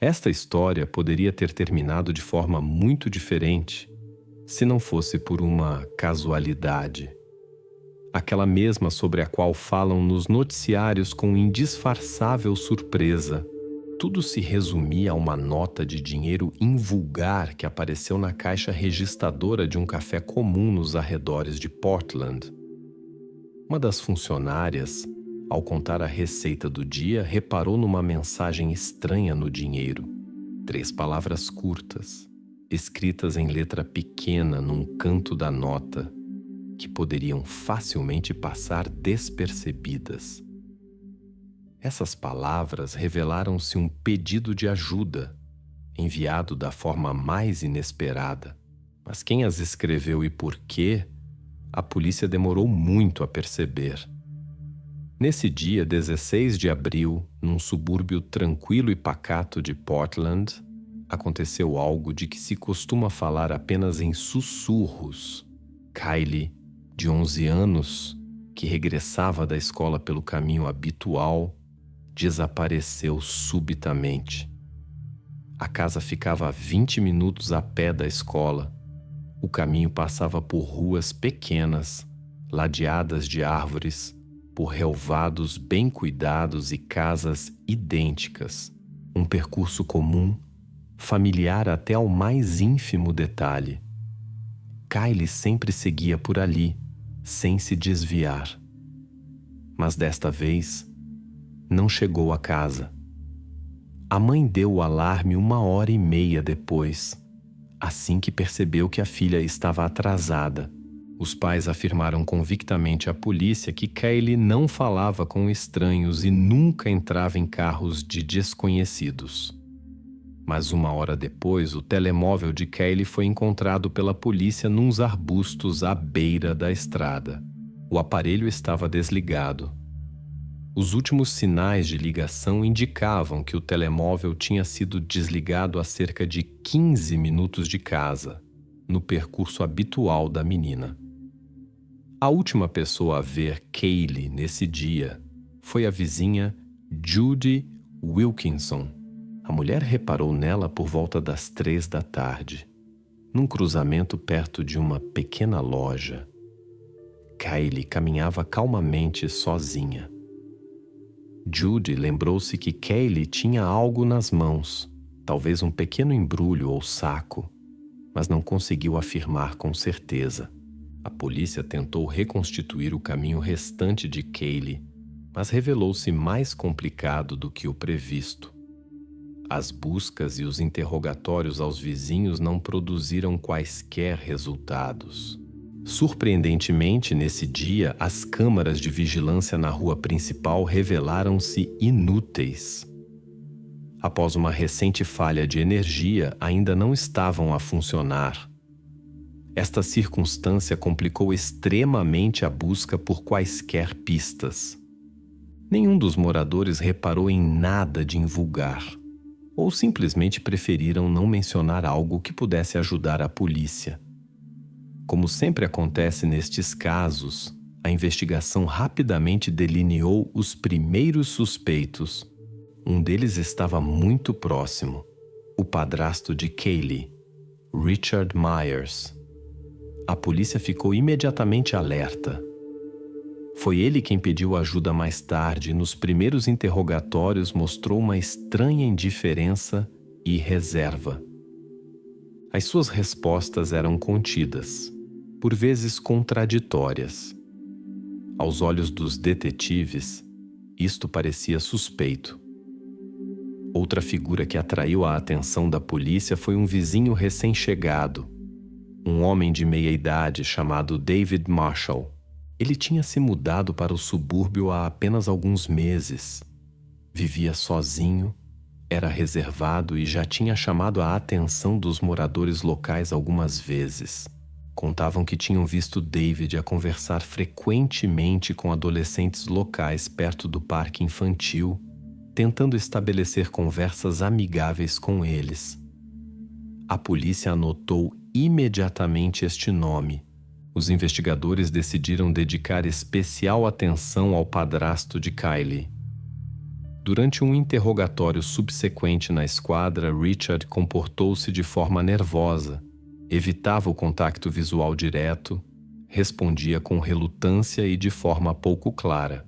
Esta história poderia ter terminado de forma muito diferente se não fosse por uma casualidade. Aquela mesma sobre a qual falam nos noticiários com indisfarçável surpresa. Tudo se resumia a uma nota de dinheiro invulgar que apareceu na caixa registradora de um café comum nos arredores de Portland. Uma das funcionárias, ao contar a receita do dia, reparou numa mensagem estranha no dinheiro. 3 palavras curtas, escritas em letra pequena num canto da nota, que poderiam facilmente passar despercebidas. Essas palavras revelaram-se um pedido de ajuda, enviado da forma mais inesperada. Mas quem as escreveu e por quê, a polícia demorou muito a perceber. Nesse dia, 16 de abril, num subúrbio tranquilo e pacato de Portland, aconteceu algo de que se costuma falar apenas em sussurros. Kylie, de 11 anos, que regressava da escola pelo caminho habitual, desapareceu subitamente. A casa ficava a 20 minutos a pé da escola. O caminho passava por ruas pequenas, ladeadas de árvores, por relvados bem cuidados e casas idênticas. Um percurso comum, familiar até ao mais ínfimo detalhe. Kylie sempre seguia por ali, sem se desviar. Mas desta vez, não chegou a casa. A mãe deu o alarme 1h30 depois, assim que percebeu que a filha estava atrasada. Os pais afirmaram convictamente à polícia que Kylie não falava com estranhos e nunca entrava em carros de desconhecidos. Mas 1 hora depois, o telemóvel de Kylie foi encontrado pela polícia nos arbustos à beira da estrada. O aparelho estava desligado. Os últimos sinais de ligação indicavam que o telemóvel tinha sido desligado a cerca de 15 minutos de casa, no percurso habitual da menina. A última pessoa a ver Kylie nesse dia foi a vizinha Judy Wilkinson. A mulher reparou nela por volta das 3 da tarde, num cruzamento perto de uma pequena loja. Kylie caminhava calmamente sozinha. Judy lembrou-se que Kylie tinha algo nas mãos, talvez um pequeno embrulho ou saco, mas não conseguiu afirmar com certeza. A polícia tentou reconstituir o caminho restante de Kylie, mas revelou-se mais complicado do que o previsto. As buscas e os interrogatórios aos vizinhos não produziram quaisquer resultados. Surpreendentemente, nesse dia, as câmaras de vigilância na rua principal revelaram-se inúteis. Após uma recente falha de energia, ainda não estavam a funcionar. Esta circunstância complicou extremamente a busca por quaisquer pistas. Nenhum dos moradores reparou em nada de invulgar, ou simplesmente preferiram não mencionar algo que pudesse ajudar a polícia. Como sempre acontece nestes casos, a investigação rapidamente delineou os primeiros suspeitos. Um deles estava muito próximo, o padrasto de Kylie, Richard Myers. A polícia ficou imediatamente alerta. Foi ele quem pediu ajuda mais tarde e nos primeiros interrogatórios mostrou uma estranha indiferença e reserva. As suas respostas eram contidas, por vezes contraditórias. Aos olhos dos detetives, isto parecia suspeito. Outra figura que atraiu a atenção da polícia foi um vizinho recém-chegado, um homem de meia-idade chamado David Marshall. Ele tinha se mudado para o subúrbio há apenas alguns meses. Vivia sozinho, era reservado e já tinha chamado a atenção dos moradores locais algumas vezes. Contavam que tinham visto David a conversar frequentemente com adolescentes locais perto do parque infantil, tentando estabelecer conversas amigáveis com eles. A polícia anotou imediatamente este nome. Os investigadores decidiram dedicar especial atenção ao padrasto de Kylie. Durante um interrogatório subsequente na esquadra, Richard comportou-se de forma nervosa, evitava o contato visual direto, respondia com relutância e de forma pouco clara.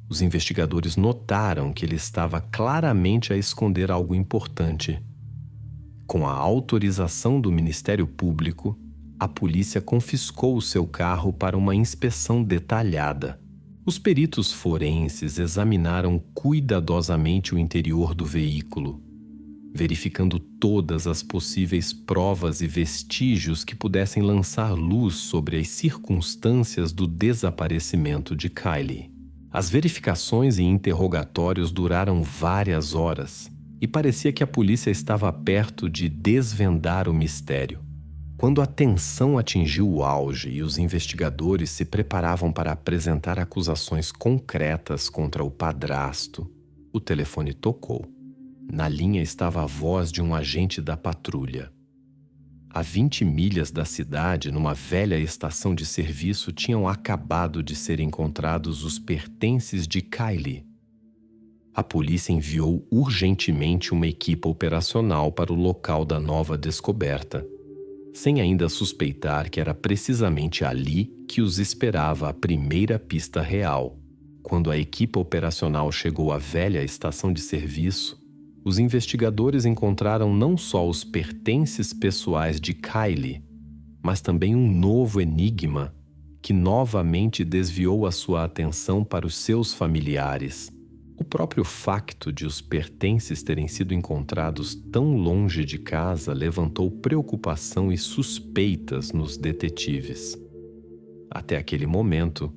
Os investigadores notaram que ele estava claramente a esconder algo importante. Com a autorização do Ministério Público, a polícia confiscou o seu carro para uma inspeção detalhada. Os peritos forenses examinaram cuidadosamente o interior do veículo, verificando todas as possíveis provas e vestígios que pudessem lançar luz sobre as circunstâncias do desaparecimento de Kylie. As verificações e interrogatórios duraram várias horas e parecia que a polícia estava perto de desvendar o mistério. Quando a tensão atingiu o auge e os investigadores se preparavam para apresentar acusações concretas contra o padrasto, o telefone tocou. Na linha estava a voz de um agente da patrulha. A 20 milhas da cidade, numa velha estação de serviço, tinham acabado de ser encontrados os pertences de Kylie. A polícia enviou urgentemente uma equipe operacional para o local da nova descoberta, sem ainda suspeitar que era precisamente ali que os esperava a primeira pista real. Quando a equipe operacional chegou à velha estação de serviço, os investigadores encontraram não só os pertences pessoais de Kylie, mas também um novo enigma que novamente desviou a sua atenção para os seus familiares. O próprio facto de os pertences terem sido encontrados tão longe de casa levantou preocupação e suspeitas nos detetives. Até aquele momento,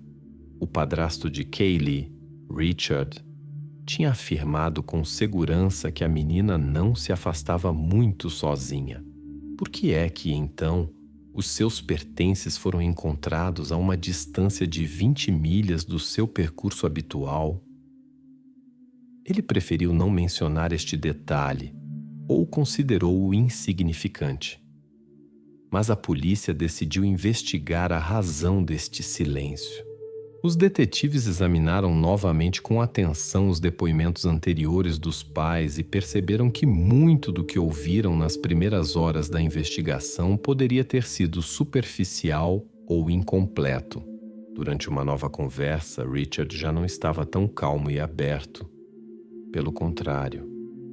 o padrasto de Kylie, Richard, tinha afirmado com segurança que a menina não se afastava muito sozinha. Por que é que, então, os seus pertences foram encontrados a uma distância de 20 milhas do seu percurso habitual? Ele preferiu não mencionar este detalhe ou considerou-o insignificante. Mas a polícia decidiu investigar a razão deste silêncio. Os detetives examinaram novamente com atenção os depoimentos anteriores dos pais e perceberam que muito do que ouviram nas primeiras horas da investigação poderia ter sido superficial ou incompleto. Durante uma nova conversa, Richard já não estava tão calmo e aberto. Pelo contrário,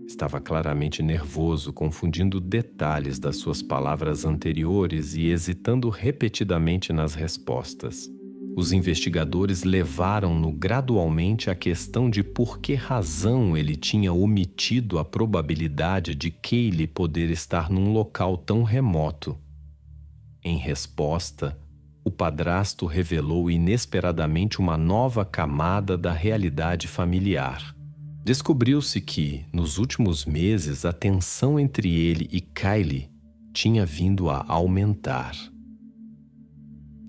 estava claramente nervoso, confundindo detalhes das suas palavras anteriores e hesitando repetidamente nas respostas. Os investigadores levaram-no gradualmente à questão de por que razão ele tinha omitido a probabilidade de Kylie poder estar num local tão remoto. Em resposta, o padrasto revelou inesperadamente uma nova camada da realidade familiar. Descobriu-se que, nos últimos meses, a tensão entre ele e Kylie tinha vindo a aumentar.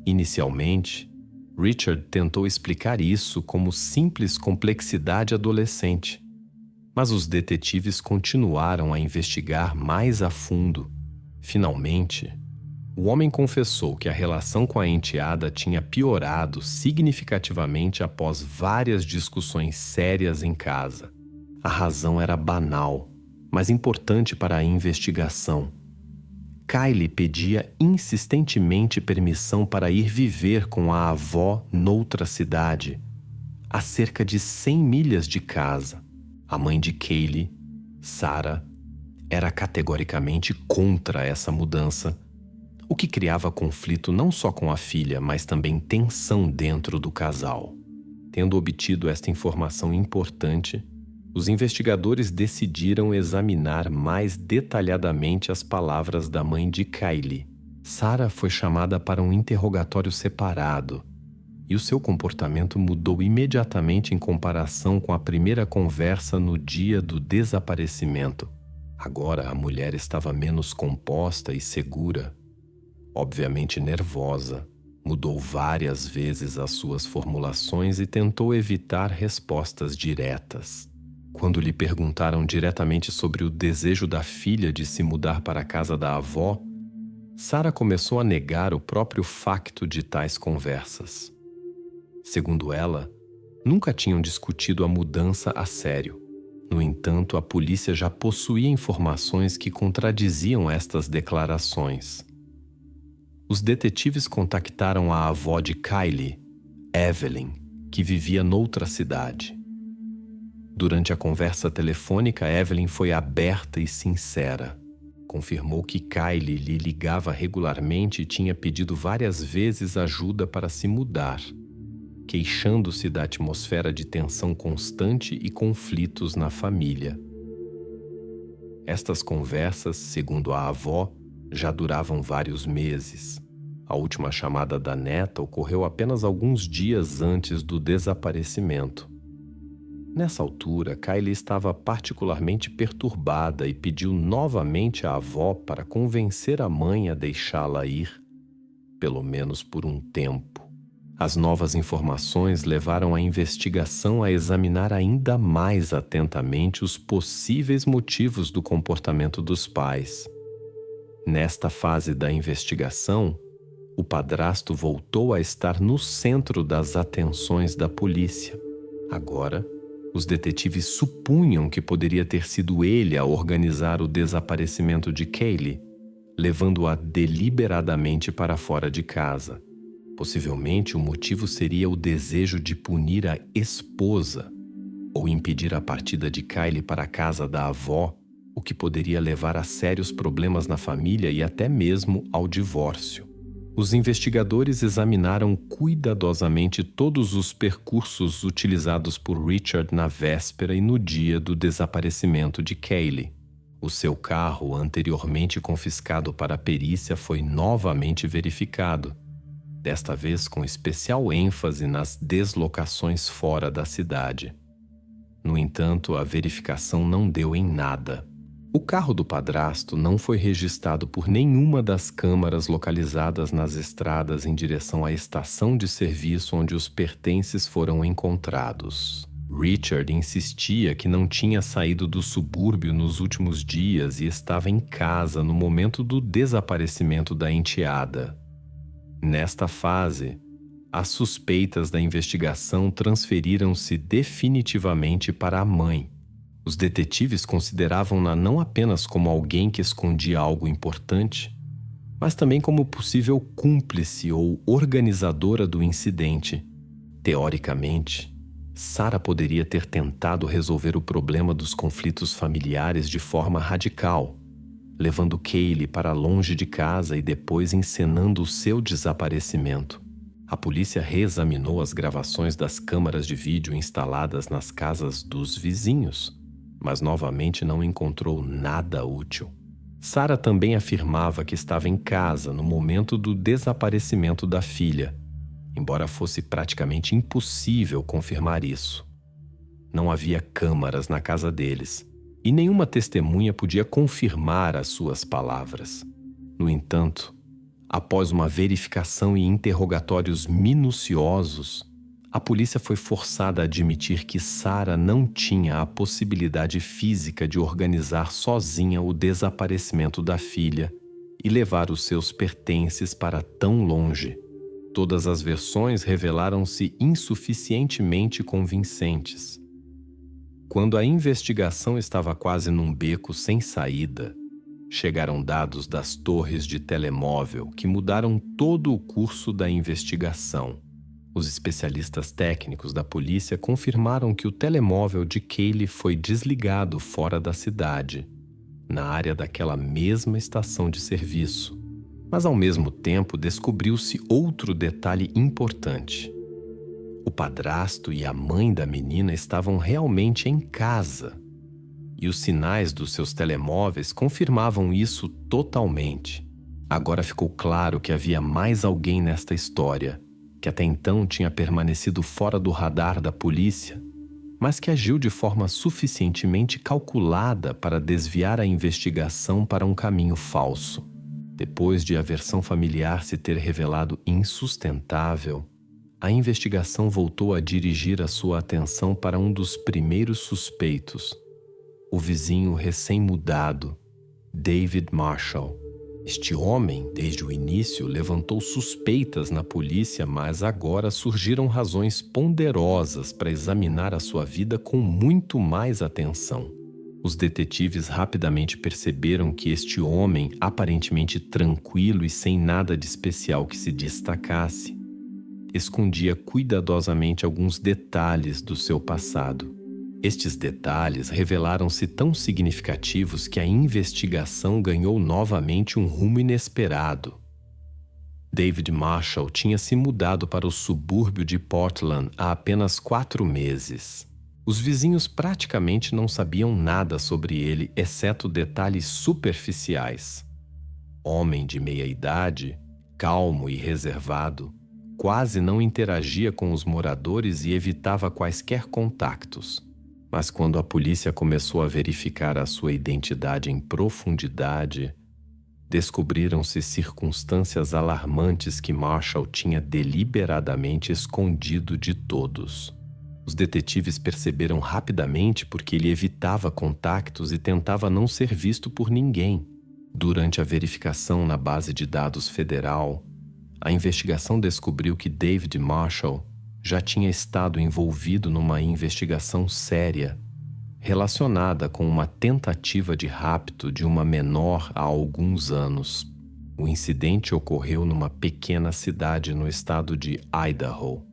Inicialmente, Richard tentou explicar isso como simples complexidade adolescente, mas os detetives continuaram a investigar mais a fundo. Finalmente, o homem confessou que a relação com a enteada tinha piorado significativamente após várias discussões sérias em casa. A razão era banal, mas importante para a investigação. Kylie pedia insistentemente permissão para ir viver com a avó noutra cidade, a cerca de 100 milhas de casa. A mãe de Kylie, Sarah, era categoricamente contra essa mudança, o que criava conflito não só com a filha, mas também tensão dentro do casal. Tendo obtido esta informação importante, os investigadores decidiram examinar mais detalhadamente as palavras da mãe de Kylie. Sarah foi chamada para um interrogatório separado, e o seu comportamento mudou imediatamente em comparação com a primeira conversa no dia do desaparecimento. Agora a mulher estava menos composta e segura. Obviamente nervosa, mudou várias vezes as suas formulações e tentou evitar respostas diretas. Quando lhe perguntaram diretamente sobre o desejo da filha de se mudar para a casa da avó, Sarah começou a negar o próprio facto de tais conversas. Segundo ela, nunca tinham discutido a mudança a sério. No entanto, a polícia já possuía informações que contradiziam estas declarações. Os detetives contactaram a avó de Kylie, Evelyn, que vivia noutra cidade. Durante a conversa telefônica, Evelyn foi aberta e sincera. Confirmou que Kylie lhe ligava regularmente e tinha pedido várias vezes ajuda para se mudar, queixando-se da atmosfera de tensão constante e conflitos na família. Estas conversas, segundo a avó, já duravam vários meses. A última chamada da neta ocorreu apenas alguns dias antes do desaparecimento. Nessa altura, Kylie estava particularmente perturbada e pediu novamente à avó para convencer a mãe a deixá-la ir, pelo menos por um tempo. As novas informações levaram a investigação a examinar ainda mais atentamente os possíveis motivos do comportamento dos pais. Nesta fase da investigação, o padrasto voltou a estar no centro das atenções da polícia. Agora, os detetives supunham que poderia ter sido ele a organizar o desaparecimento de Kylie, levando-a deliberadamente para fora de casa. Possivelmente, o motivo seria o desejo de punir a esposa ou impedir a partida de Kylie para a casa da avó, o que poderia levar a sérios problemas na família e até mesmo ao divórcio. Os investigadores examinaram cuidadosamente todos os percursos utilizados por Richard na véspera e no dia do desaparecimento de Kylie. O seu carro, anteriormente confiscado para a perícia, foi novamente verificado, desta vez com especial ênfase nas deslocações fora da cidade. No entanto, a verificação não deu em nada. O carro do padrasto não foi registrado por nenhuma das câmaras localizadas nas estradas em direção à estação de serviço onde os pertences foram encontrados. Richard insistia que não tinha saído do subúrbio nos últimos dias e estava em casa no momento do desaparecimento da enteada. Nesta fase, as suspeitas da investigação transferiram-se definitivamente para a mãe. Os detetives consideravam-na não apenas como alguém que escondia algo importante, mas também como possível cúmplice ou organizadora do incidente. Teoricamente, Sarah poderia ter tentado resolver o problema dos conflitos familiares de forma radical, levando Kylie para longe de casa e depois encenando o seu desaparecimento. A polícia reexaminou as gravações das câmaras de vídeo instaladas nas casas dos vizinhos, mas novamente não encontrou nada útil. Sarah também afirmava que estava em casa no momento do desaparecimento da filha, embora fosse praticamente impossível confirmar isso. Não havia câmaras na casa deles, e nenhuma testemunha podia confirmar as suas palavras. No entanto, após uma verificação e interrogatórios minuciosos, a polícia foi forçada a admitir que Sarah não tinha a possibilidade física de organizar sozinha o desaparecimento da filha e levar os seus pertences para tão longe. Todas as versões revelaram-se insuficientemente convincentes. Quando a investigação estava quase num beco sem saída, chegaram dados das torres de telemóvel que mudaram todo o curso da investigação. Os especialistas técnicos da polícia confirmaram que o telemóvel de Kylie foi desligado fora da cidade, na área daquela mesma estação de serviço. Mas, ao mesmo tempo, descobriu-se outro detalhe importante. O padrasto e a mãe da menina estavam realmente em casa, e os sinais dos seus telemóveis confirmavam isso totalmente. Agora ficou claro que havia mais alguém nesta história, que até então tinha permanecido fora do radar da polícia, mas que agiu de forma suficientemente calculada para desviar a investigação para um caminho falso. Depois de a versão familiar se ter revelado insustentável, a investigação voltou a dirigir a sua atenção para um dos primeiros suspeitos, o vizinho recém-mudado, David Marshall. Este homem, desde o início, levantou suspeitas na polícia, mas agora surgiram razões ponderosas para examinar a sua vida com muito mais atenção. Os detetives rapidamente perceberam que este homem, aparentemente tranquilo e sem nada de especial que se destacasse, escondia cuidadosamente alguns detalhes do seu passado. Estes detalhes revelaram-se tão significativos que a investigação ganhou novamente um rumo inesperado. David Marshall tinha se mudado para o subúrbio de Portland há apenas 4 meses. Os vizinhos praticamente não sabiam nada sobre ele, exceto detalhes superficiais. Homem de meia idade, calmo e reservado, quase não interagia com os moradores e evitava quaisquer contactos. Mas quando a polícia começou a verificar a sua identidade em profundidade, descobriram-se circunstâncias alarmantes que Marshall tinha deliberadamente escondido de todos. Os detetives perceberam rapidamente porque ele evitava contactos e tentava não ser visto por ninguém. Durante a verificação na base de dados federal, a investigação descobriu que David Marshall já tinha estado envolvido numa investigação séria relacionada com uma tentativa de rapto de uma menor há alguns anos. O incidente ocorreu numa pequena cidade no estado de Idaho.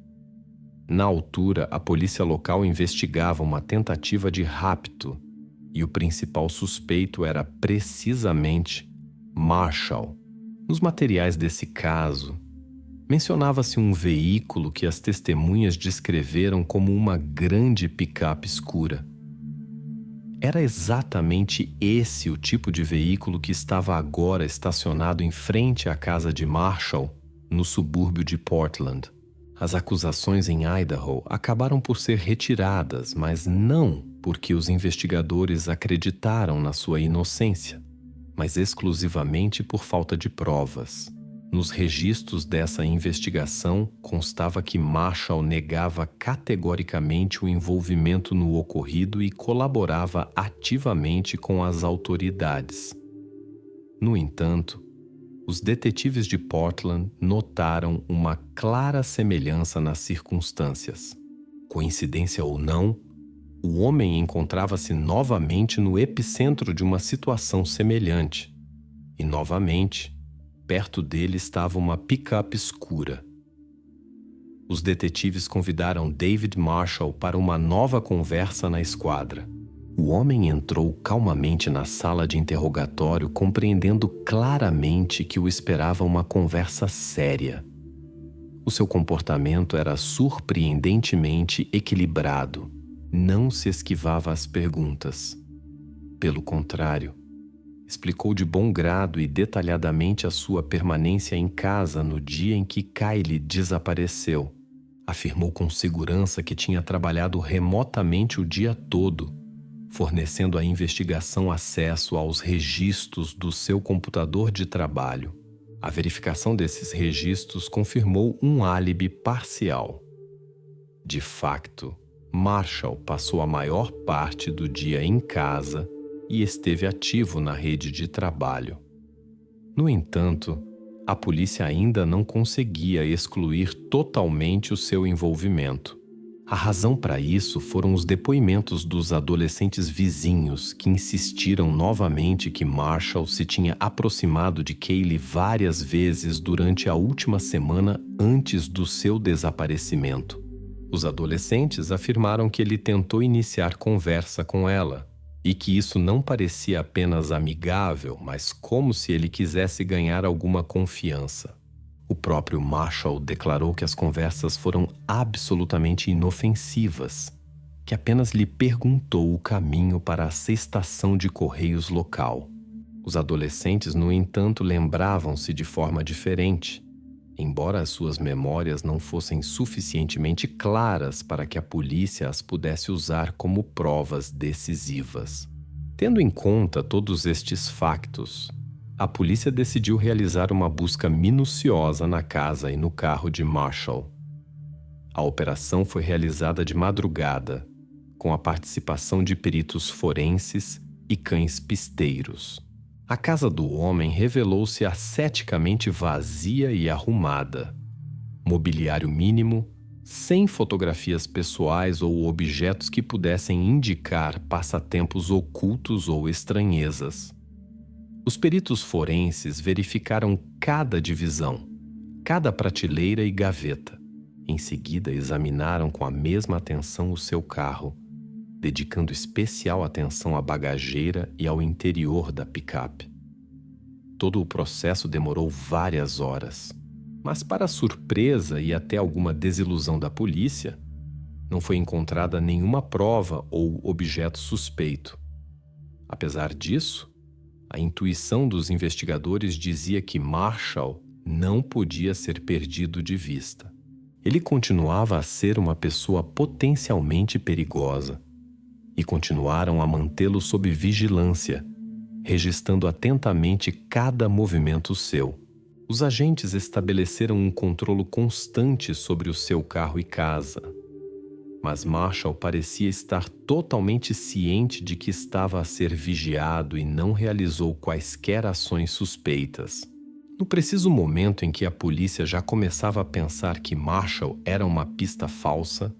Na altura, a polícia local investigava uma tentativa de rapto e o principal suspeito era precisamente Marshall. Nos materiais desse caso, mencionava-se um veículo que as testemunhas descreveram como uma grande picape escura. Era exatamente esse o tipo de veículo que estava agora estacionado em frente à casa de Marshall, no subúrbio de Portland. As acusações em Idaho acabaram por ser retiradas, mas não porque os investigadores acreditaram na sua inocência, mas exclusivamente por falta de provas. Nos registros dessa investigação, constava que Marshall negava categoricamente o envolvimento no ocorrido e colaborava ativamente com as autoridades. No entanto, os detetives de Portland notaram uma clara semelhança nas circunstâncias. Coincidência ou não, o homem encontrava-se novamente no epicentro de uma situação semelhante. E novamente, perto dele estava uma picape escura. Os detetives convidaram David Marshall para uma nova conversa na esquadra. O homem entrou calmamente na sala de interrogatório, compreendendo claramente que o esperava uma conversa séria. O seu comportamento era surpreendentemente equilibrado. Não se esquivava às perguntas. Pelo contrário, explicou de bom grado e detalhadamente a sua permanência em casa no dia em que Kylie desapareceu. Afirmou com segurança que tinha trabalhado remotamente o dia todo, fornecendo à investigação acesso aos registros do seu computador de trabalho. A verificação desses registros confirmou um álibi parcial. De facto, Marshall passou a maior parte do dia em casa e esteve ativo na rede de trabalho. No entanto, a polícia ainda não conseguia excluir totalmente o seu envolvimento. A razão para isso foram os depoimentos dos adolescentes vizinhos que insistiram novamente que Marshall se tinha aproximado de Kylie várias vezes durante a última semana antes do seu desaparecimento. Os adolescentes afirmaram que ele tentou iniciar conversa com ela e que isso não parecia apenas amigável, mas como se ele quisesse ganhar alguma confiança. O próprio Marshall declarou que as conversas foram absolutamente inofensivas, que apenas lhe perguntou o caminho para a estação de correios local. Os adolescentes, no entanto, lembravam-se de forma diferente, embora as suas memórias não fossem suficientemente claras para que a polícia as pudesse usar como provas decisivas. Tendo em conta todos estes factos, a polícia decidiu realizar uma busca minuciosa na casa e no carro de Marshall. A operação foi realizada de madrugada, com a participação de peritos forenses e cães pisteiros. A casa do homem revelou-se asceticamente vazia e arrumada. Mobiliário mínimo, sem fotografias pessoais ou objetos que pudessem indicar passatempos ocultos ou estranhezas. Os peritos forenses verificaram cada divisão, cada prateleira e gaveta. Em seguida, examinaram com a mesma atenção o seu carro, dedicando especial atenção à bagageira e ao interior da picape. Todo o processo demorou várias horas, mas para surpresa e até alguma desilusão da polícia, não foi encontrada nenhuma prova ou objeto suspeito. Apesar disso, a intuição dos investigadores dizia que Marshall não podia ser perdido de vista. Ele continuava a ser uma pessoa potencialmente perigosa e continuaram a mantê-lo sob vigilância, registrando atentamente cada movimento seu. Os agentes estabeleceram um controle constante sobre o seu carro e casa, mas Marshall parecia estar totalmente ciente de que estava a ser vigiado e não realizou quaisquer ações suspeitas. No preciso momento em que a polícia já começava a pensar que Marshall era uma pista falsa,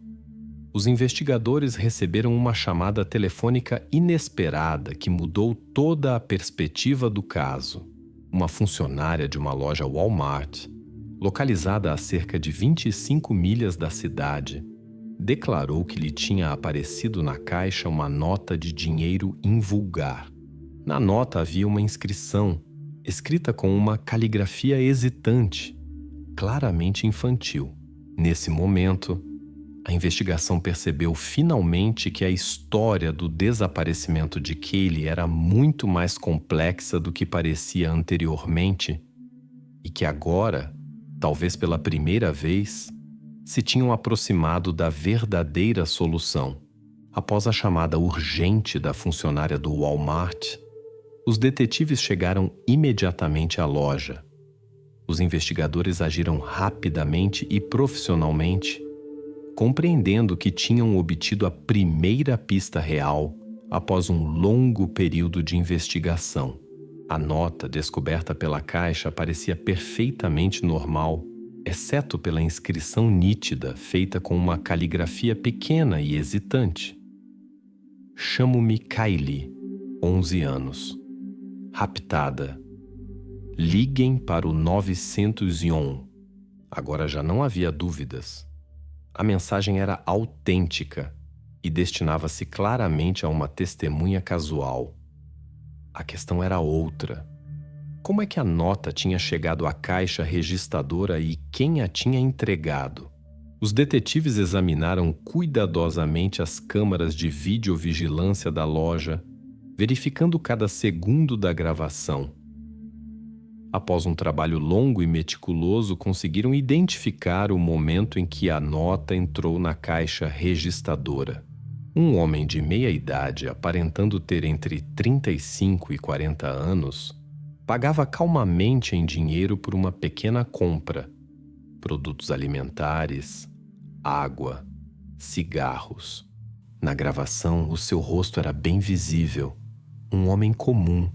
os investigadores receberam uma chamada telefônica inesperada que mudou toda a perspectiva do caso. Uma funcionária de uma loja Walmart, localizada a cerca de 25 milhas da cidade, declarou que lhe tinha aparecido na caixa uma nota de dinheiro invulgar. Na nota havia uma inscrição, escrita com uma caligrafia hesitante, claramente infantil. Nesse momento, a investigação percebeu finalmente que a história do desaparecimento de Caylee era muito mais complexa do que parecia anteriormente e que agora, talvez pela primeira vez, se tinham aproximado da verdadeira solução. Após a chamada urgente da funcionária do Walmart, os detetives chegaram imediatamente à loja. Os investigadores agiram rapidamente e profissionalmente, compreendendo que tinham obtido a primeira pista real após um longo período de investigação. A nota descoberta pela caixa parecia perfeitamente normal, exceto pela inscrição nítida feita com uma caligrafia pequena e hesitante. Chamo-me Caylee, 11 anos. Raptada. Liguem para o 911. Agora já não havia dúvidas. A mensagem era autêntica e destinava-se claramente a uma testemunha casual. A questão era outra. Como é que a nota tinha chegado à caixa registradora e quem a tinha entregado? Os detetives examinaram cuidadosamente as câmaras de videovigilância da loja, verificando cada segundo da gravação. Após um trabalho longo e meticuloso, conseguiram identificar o momento em que a nota entrou na caixa registradora. Um homem de meia idade, aparentando ter entre 35 e 40 anos, pagava calmamente em dinheiro por uma pequena compra: produtos alimentares, água, cigarros. Na gravação, o seu rosto era bem visível. Um homem comum,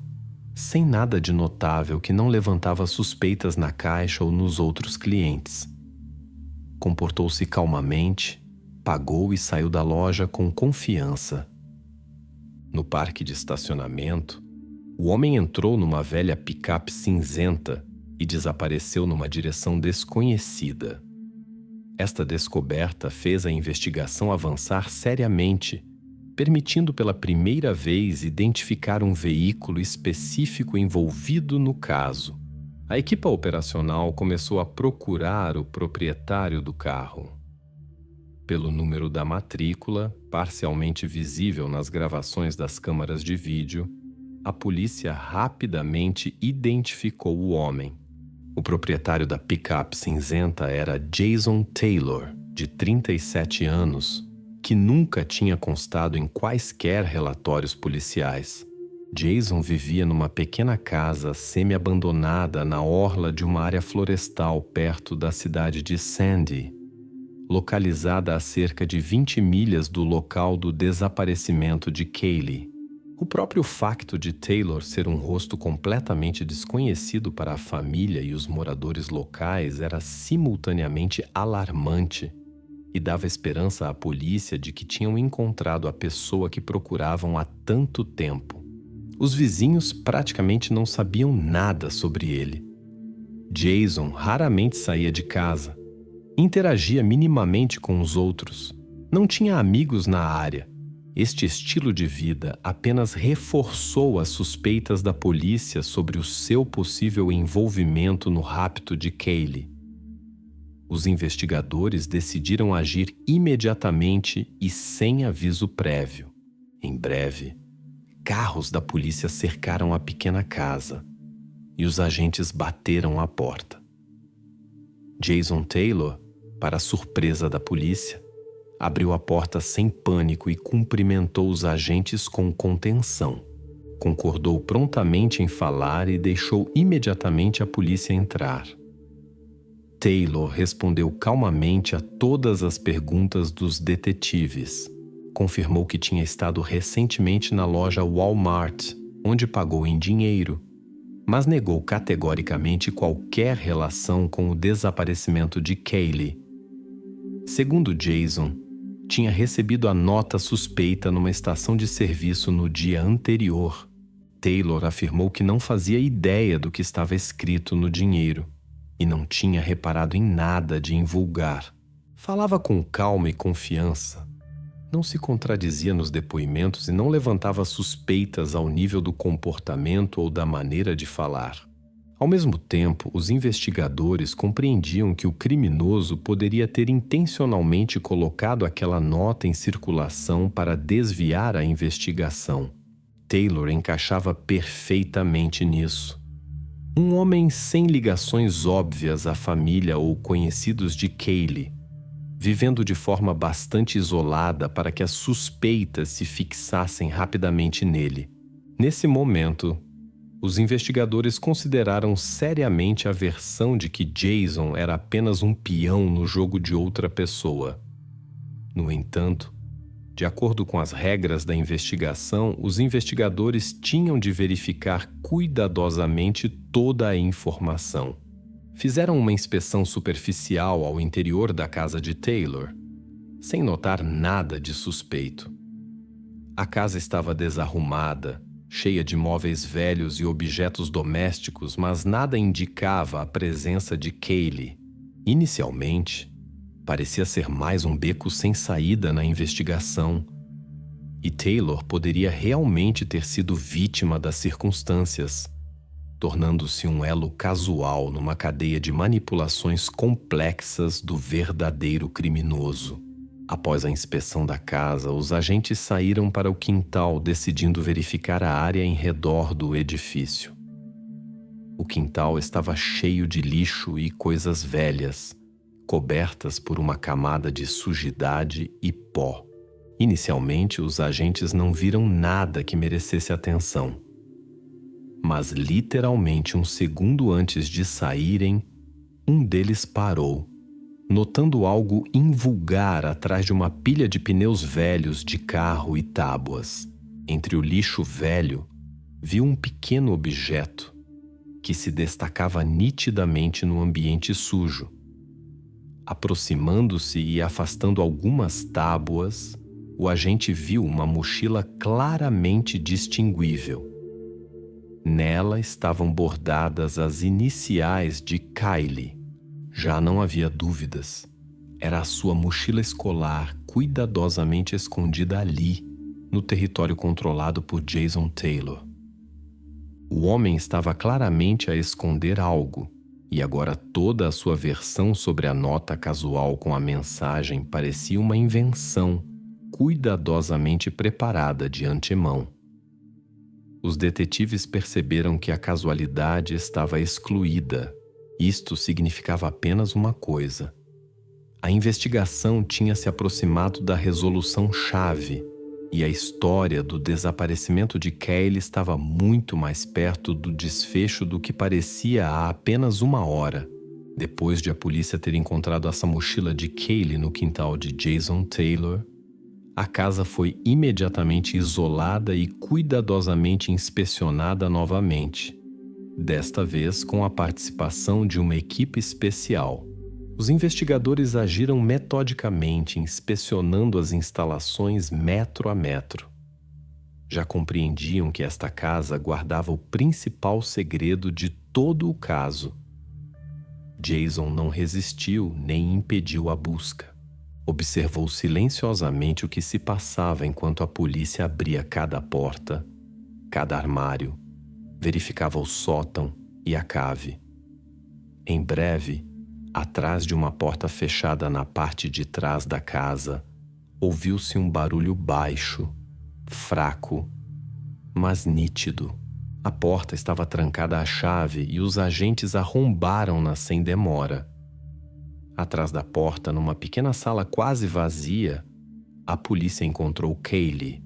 sem nada de notável que não levantava suspeitas na caixa ou nos outros clientes. Comportou-se calmamente, pagou e saiu da loja com confiança. No parque de estacionamento, o homem entrou numa velha picape cinzenta e desapareceu numa direção desconhecida. Esta descoberta fez a investigação avançar seriamente, permitindo pela primeira vez identificar um veículo específico envolvido no caso. A equipa operacional começou a procurar o proprietário do carro. Pelo número da matrícula, parcialmente visível nas gravações das câmaras de vídeo, a polícia rapidamente identificou o homem. O proprietário da picape cinzenta era Jason Taylor, de 37 anos, que nunca tinha constado em quaisquer relatórios policiais. Jason vivia numa pequena casa semi-abandonada na orla de uma área florestal perto da cidade de Sandy, localizada a cerca de 20 milhas do local do desaparecimento de Caylee. O próprio facto de Taylor ser um rosto completamente desconhecido para a família e os moradores locais era simultaneamente alarmante e dava esperança à polícia de que tinham encontrado a pessoa que procuravam há tanto tempo. Os vizinhos praticamente não sabiam nada sobre ele. Jason raramente saía de casa, interagia minimamente com os outros, não tinha amigos na área. Este estilo de vida apenas reforçou as suspeitas da polícia sobre o seu possível envolvimento no rapto de Kaylee. Os investigadores decidiram agir imediatamente e sem aviso prévio. Em breve, carros da polícia cercaram a pequena casa e os agentes bateram à porta. Jason Taylor, para a surpresa da polícia, abriu a porta sem pânico e cumprimentou os agentes com contenção. Concordou prontamente em falar e deixou imediatamente a polícia entrar. Taylor respondeu calmamente a todas as perguntas dos detetives. Confirmou que tinha estado recentemente na loja Walmart, onde pagou em dinheiro, mas negou categoricamente qualquer relação com o desaparecimento de Kaylee. Segundo Jason, tinha recebido a nota suspeita numa estação de serviço no dia anterior. Taylor afirmou que não fazia ideia do que estava escrito no dinheiro e não tinha reparado em nada de invulgar. Falava com calma e confiança. Não se contradizia nos depoimentos e não levantava suspeitas ao nível do comportamento ou da maneira de falar. Ao mesmo tempo, os investigadores compreendiam que o criminoso poderia ter intencionalmente colocado aquela nota em circulação para desviar a investigação. Taylor encaixava perfeitamente nisso. Um homem sem ligações óbvias à família ou conhecidos de Kaylee, vivendo de forma bastante isolada para que as suspeitas se fixassem rapidamente nele. Nesse momento, os investigadores consideraram seriamente a versão de que Jason era apenas um peão no jogo de outra pessoa. No entanto, de acordo com as regras da investigação, os investigadores tinham de verificar cuidadosamente toda a informação. Fizeram uma inspeção superficial ao interior da casa de Taylor, sem notar nada de suspeito. A casa estava desarrumada, cheia de móveis velhos e objetos domésticos, mas nada indicava a presença de Kaylee. Inicialmente, parecia ser mais um beco sem saída na investigação, e Taylor poderia realmente ter sido vítima das circunstâncias, tornando-se um elo casual numa cadeia de manipulações complexas do verdadeiro criminoso. Após a inspeção da casa, os agentes saíram para o quintal, decidindo verificar a área em redor do edifício. O quintal estava cheio de lixo e coisas velhas, cobertas por uma camada de sujidade e pó. Inicialmente, os agentes não viram nada que merecesse atenção. Mas literalmente um segundo antes de saírem, um deles parou, notando algo invulgar atrás de uma pilha de pneus velhos de carro e tábuas. Entre o lixo velho, viu um pequeno objeto que se destacava nitidamente no ambiente sujo. Aproximando-se e afastando algumas tábuas, o agente viu uma mochila claramente distinguível. Nela estavam bordadas as iniciais de Kaylee. Já não havia dúvidas. Era a sua mochila escolar cuidadosamente escondida ali, no território controlado por Jason Taylor. O homem estava claramente a esconder algo, e agora toda a sua versão sobre a nota casual com a mensagem parecia uma invenção cuidadosamente preparada de antemão. Os detetives perceberam que a casualidade estava excluída. Isto significava apenas uma coisa. A investigação tinha se aproximado da resolução-chave e a história do desaparecimento de Kaylee estava muito mais perto do desfecho do que parecia há apenas uma hora. Depois de a polícia ter encontrado essa mochila de Kaylee no quintal de Jason Taylor, A casa foi imediatamente isolada e cuidadosamente inspecionada novamente, desta vez com a participação de uma equipe especial. Os investigadores agiram metodicamente, inspecionando as instalações metro a metro. Já compreendiam que esta casa guardava o principal segredo de todo o caso. Jason não resistiu nem impediu a busca. Observou silenciosamente o que se passava enquanto a polícia abria cada porta, cada armário, verificava o sótão e a cave. Em breve, atrás de uma porta fechada na parte de trás da casa, ouviu-se um barulho baixo, fraco, mas nítido. A porta estava trancada à chave e os agentes arrombaram-na sem demora. Atrás da porta, numa pequena sala quase vazia, a polícia encontrou Kaylee.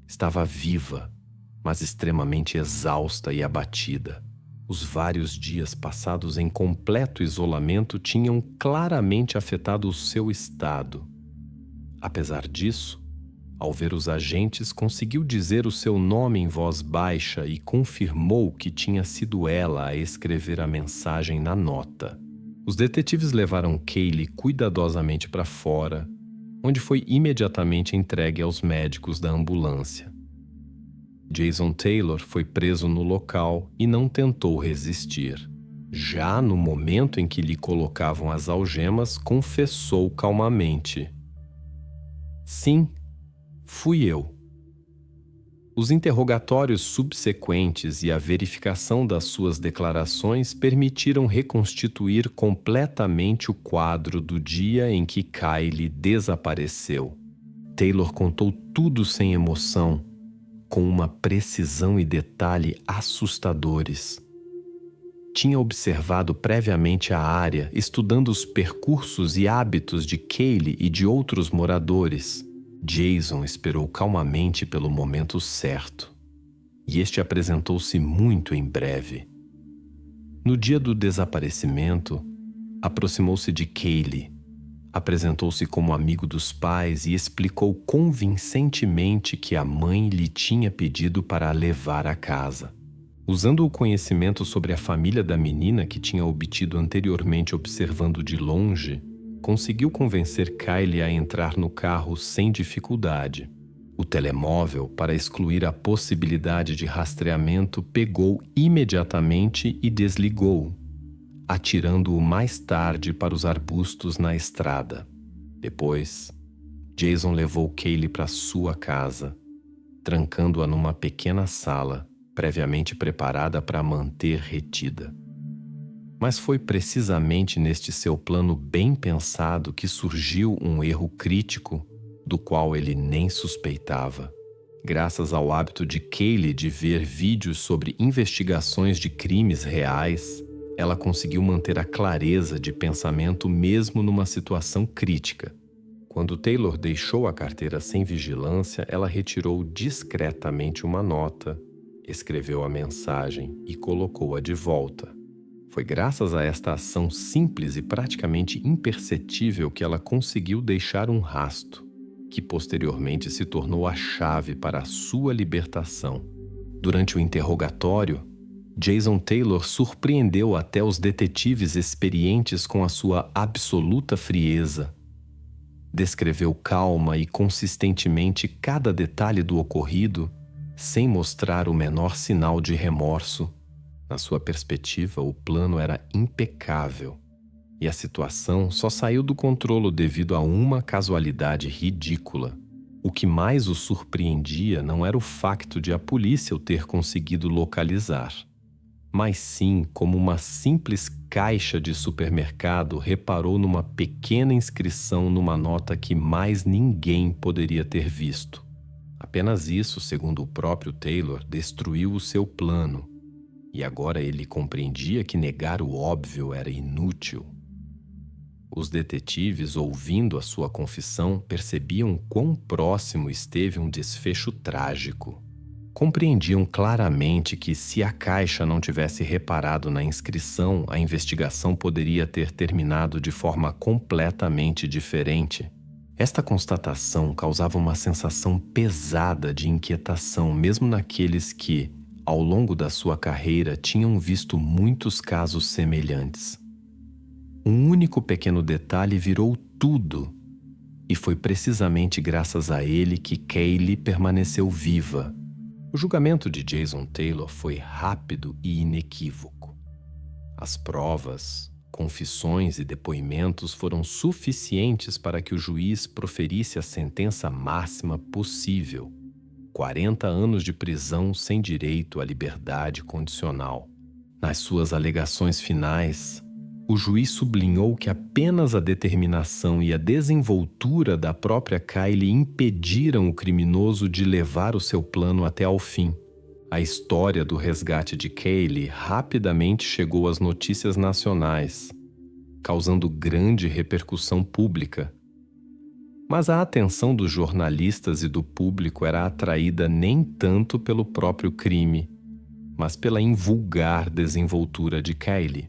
Estava viva, mas extremamente exausta e abatida. Os vários dias passados em completo isolamento tinham claramente afetado o seu estado. Apesar disso, ao ver os agentes, conseguiu dizer o seu nome em voz baixa e confirmou que tinha sido ela a escrever a mensagem na nota. Os detetives levaram Kaylee cuidadosamente para fora, onde foi imediatamente entregue aos médicos da ambulância. Jason Taylor foi preso no local e não tentou resistir. Já no momento em que lhe colocavam as algemas, confessou calmamente: "Sim, fui eu." Os interrogatórios subsequentes e a verificação das suas declarações permitiram reconstituir completamente o quadro do dia em que Kaylee desapareceu. Taylor contou tudo sem emoção, com uma precisão e detalhe assustadores. Tinha observado previamente a área, estudando os percursos e hábitos de Kaylee e de outros moradores. Jason esperou calmamente pelo momento certo, e este apresentou-se muito em breve. No dia do desaparecimento, aproximou-se de Kaylee, apresentou-se como amigo dos pais e explicou convincentemente que a mãe lhe tinha pedido para a levar à casa. Usando o conhecimento sobre a família da menina que tinha obtido anteriormente observando de longe, conseguiu convencer Kaylee a entrar no carro sem dificuldade. O telemóvel, para excluir a possibilidade de rastreamento, pegou imediatamente e desligou, atirando-o mais tarde para os arbustos na estrada. Depois, Jason levou Kaylee para sua casa, trancando-a numa pequena sala, previamente preparada para manter retida. Mas foi precisamente neste seu plano bem pensado que surgiu um erro crítico do qual ele nem suspeitava. Graças ao hábito de Kaylee de ver vídeos sobre investigações de crimes reais, ela conseguiu manter a clareza de pensamento mesmo numa situação crítica. Quando Taylor deixou a carteira sem vigilância, ela retirou discretamente uma nota, escreveu a mensagem e colocou-a de volta. Foi graças a esta ação simples e praticamente imperceptível que ela conseguiu deixar um rastro, que posteriormente se tornou a chave para a sua libertação. Durante o interrogatório, Jason Taylor surpreendeu até os detetives experientes com a sua absoluta frieza. Descreveu calma e consistentemente cada detalhe do ocorrido, sem mostrar o menor sinal de remorso. Na sua perspectiva, o plano era impecável, e a situação só saiu do controle devido a uma casualidade ridícula. O que mais o surpreendia não era o facto de a polícia o ter conseguido localizar, mas sim como uma simples caixa de supermercado reparou numa pequena inscrição numa nota que mais ninguém poderia ter visto. Apenas isso, segundo o próprio Taylor, destruiu o seu plano. E agora ele compreendia que negar o óbvio era inútil. Os detetives, ouvindo a sua confissão, percebiam quão próximo esteve um desfecho trágico. Compreendiam claramente que, se a caixa não tivesse reparado na inscrição, a investigação poderia ter terminado de forma completamente diferente. Esta constatação causava uma sensação pesada de inquietação, mesmo naqueles que, ao longo da sua carreira, tinham visto muitos casos semelhantes. Um único pequeno detalhe virou tudo, e foi precisamente graças a ele que Kaylee permaneceu viva. O julgamento de Jason Taylor foi rápido e inequívoco. As provas, confissões e depoimentos foram suficientes para que o juiz proferisse a sentença máxima possível: 40 anos de prisão sem direito à liberdade condicional. Nas suas alegações finais, o juiz sublinhou que apenas a determinação e a desenvoltura da própria Kaylee impediram o criminoso de levar o seu plano até ao fim. A história do resgate de Kaylee rapidamente chegou às notícias nacionais, causando grande repercussão pública. Mas a atenção dos jornalistas e do público era atraída nem tanto pelo próprio crime, mas pela invulgar desenvoltura de Kaylee.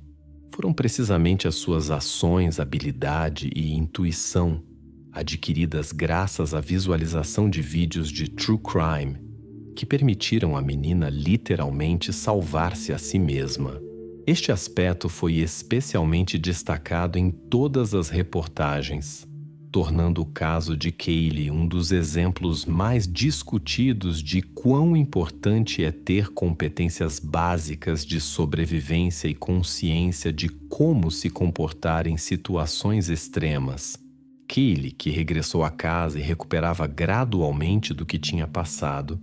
Foram precisamente as suas ações, habilidade e intuição, adquiridas graças à visualização de vídeos de true crime, que permitiram à menina literalmente salvar-se a si mesma. Este aspecto foi especialmente destacado em todas as reportagens, tornando o caso de Kaylee um dos exemplos mais discutidos de quão importante é ter competências básicas de sobrevivência e consciência de como se comportar em situações extremas. Kaylee, que regressou à casa e recuperava gradualmente do que tinha passado,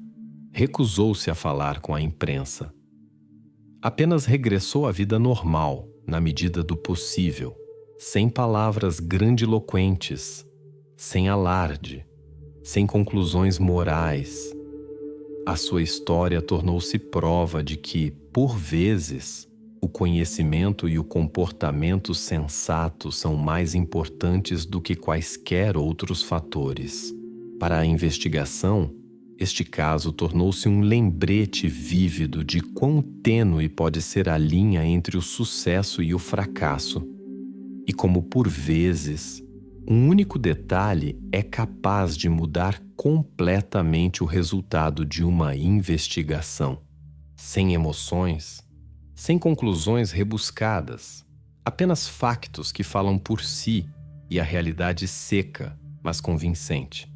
recusou-se a falar com a imprensa. Apenas regressou à vida normal, na medida do possível, sem palavras grandiloquentes, sem alarde, sem conclusões morais. A sua história tornou-se prova de que, por vezes, o conhecimento e o comportamento sensato são mais importantes do que quaisquer outros fatores. Para a investigação, este caso tornou-se um lembrete vívido de quão tênue pode ser a linha entre o sucesso e o fracasso. E como, por vezes, um único detalhe é capaz de mudar completamente o resultado de uma investigação. Sem emoções, sem conclusões rebuscadas, apenas factos que falam por si e a realidade seca, mas convincente.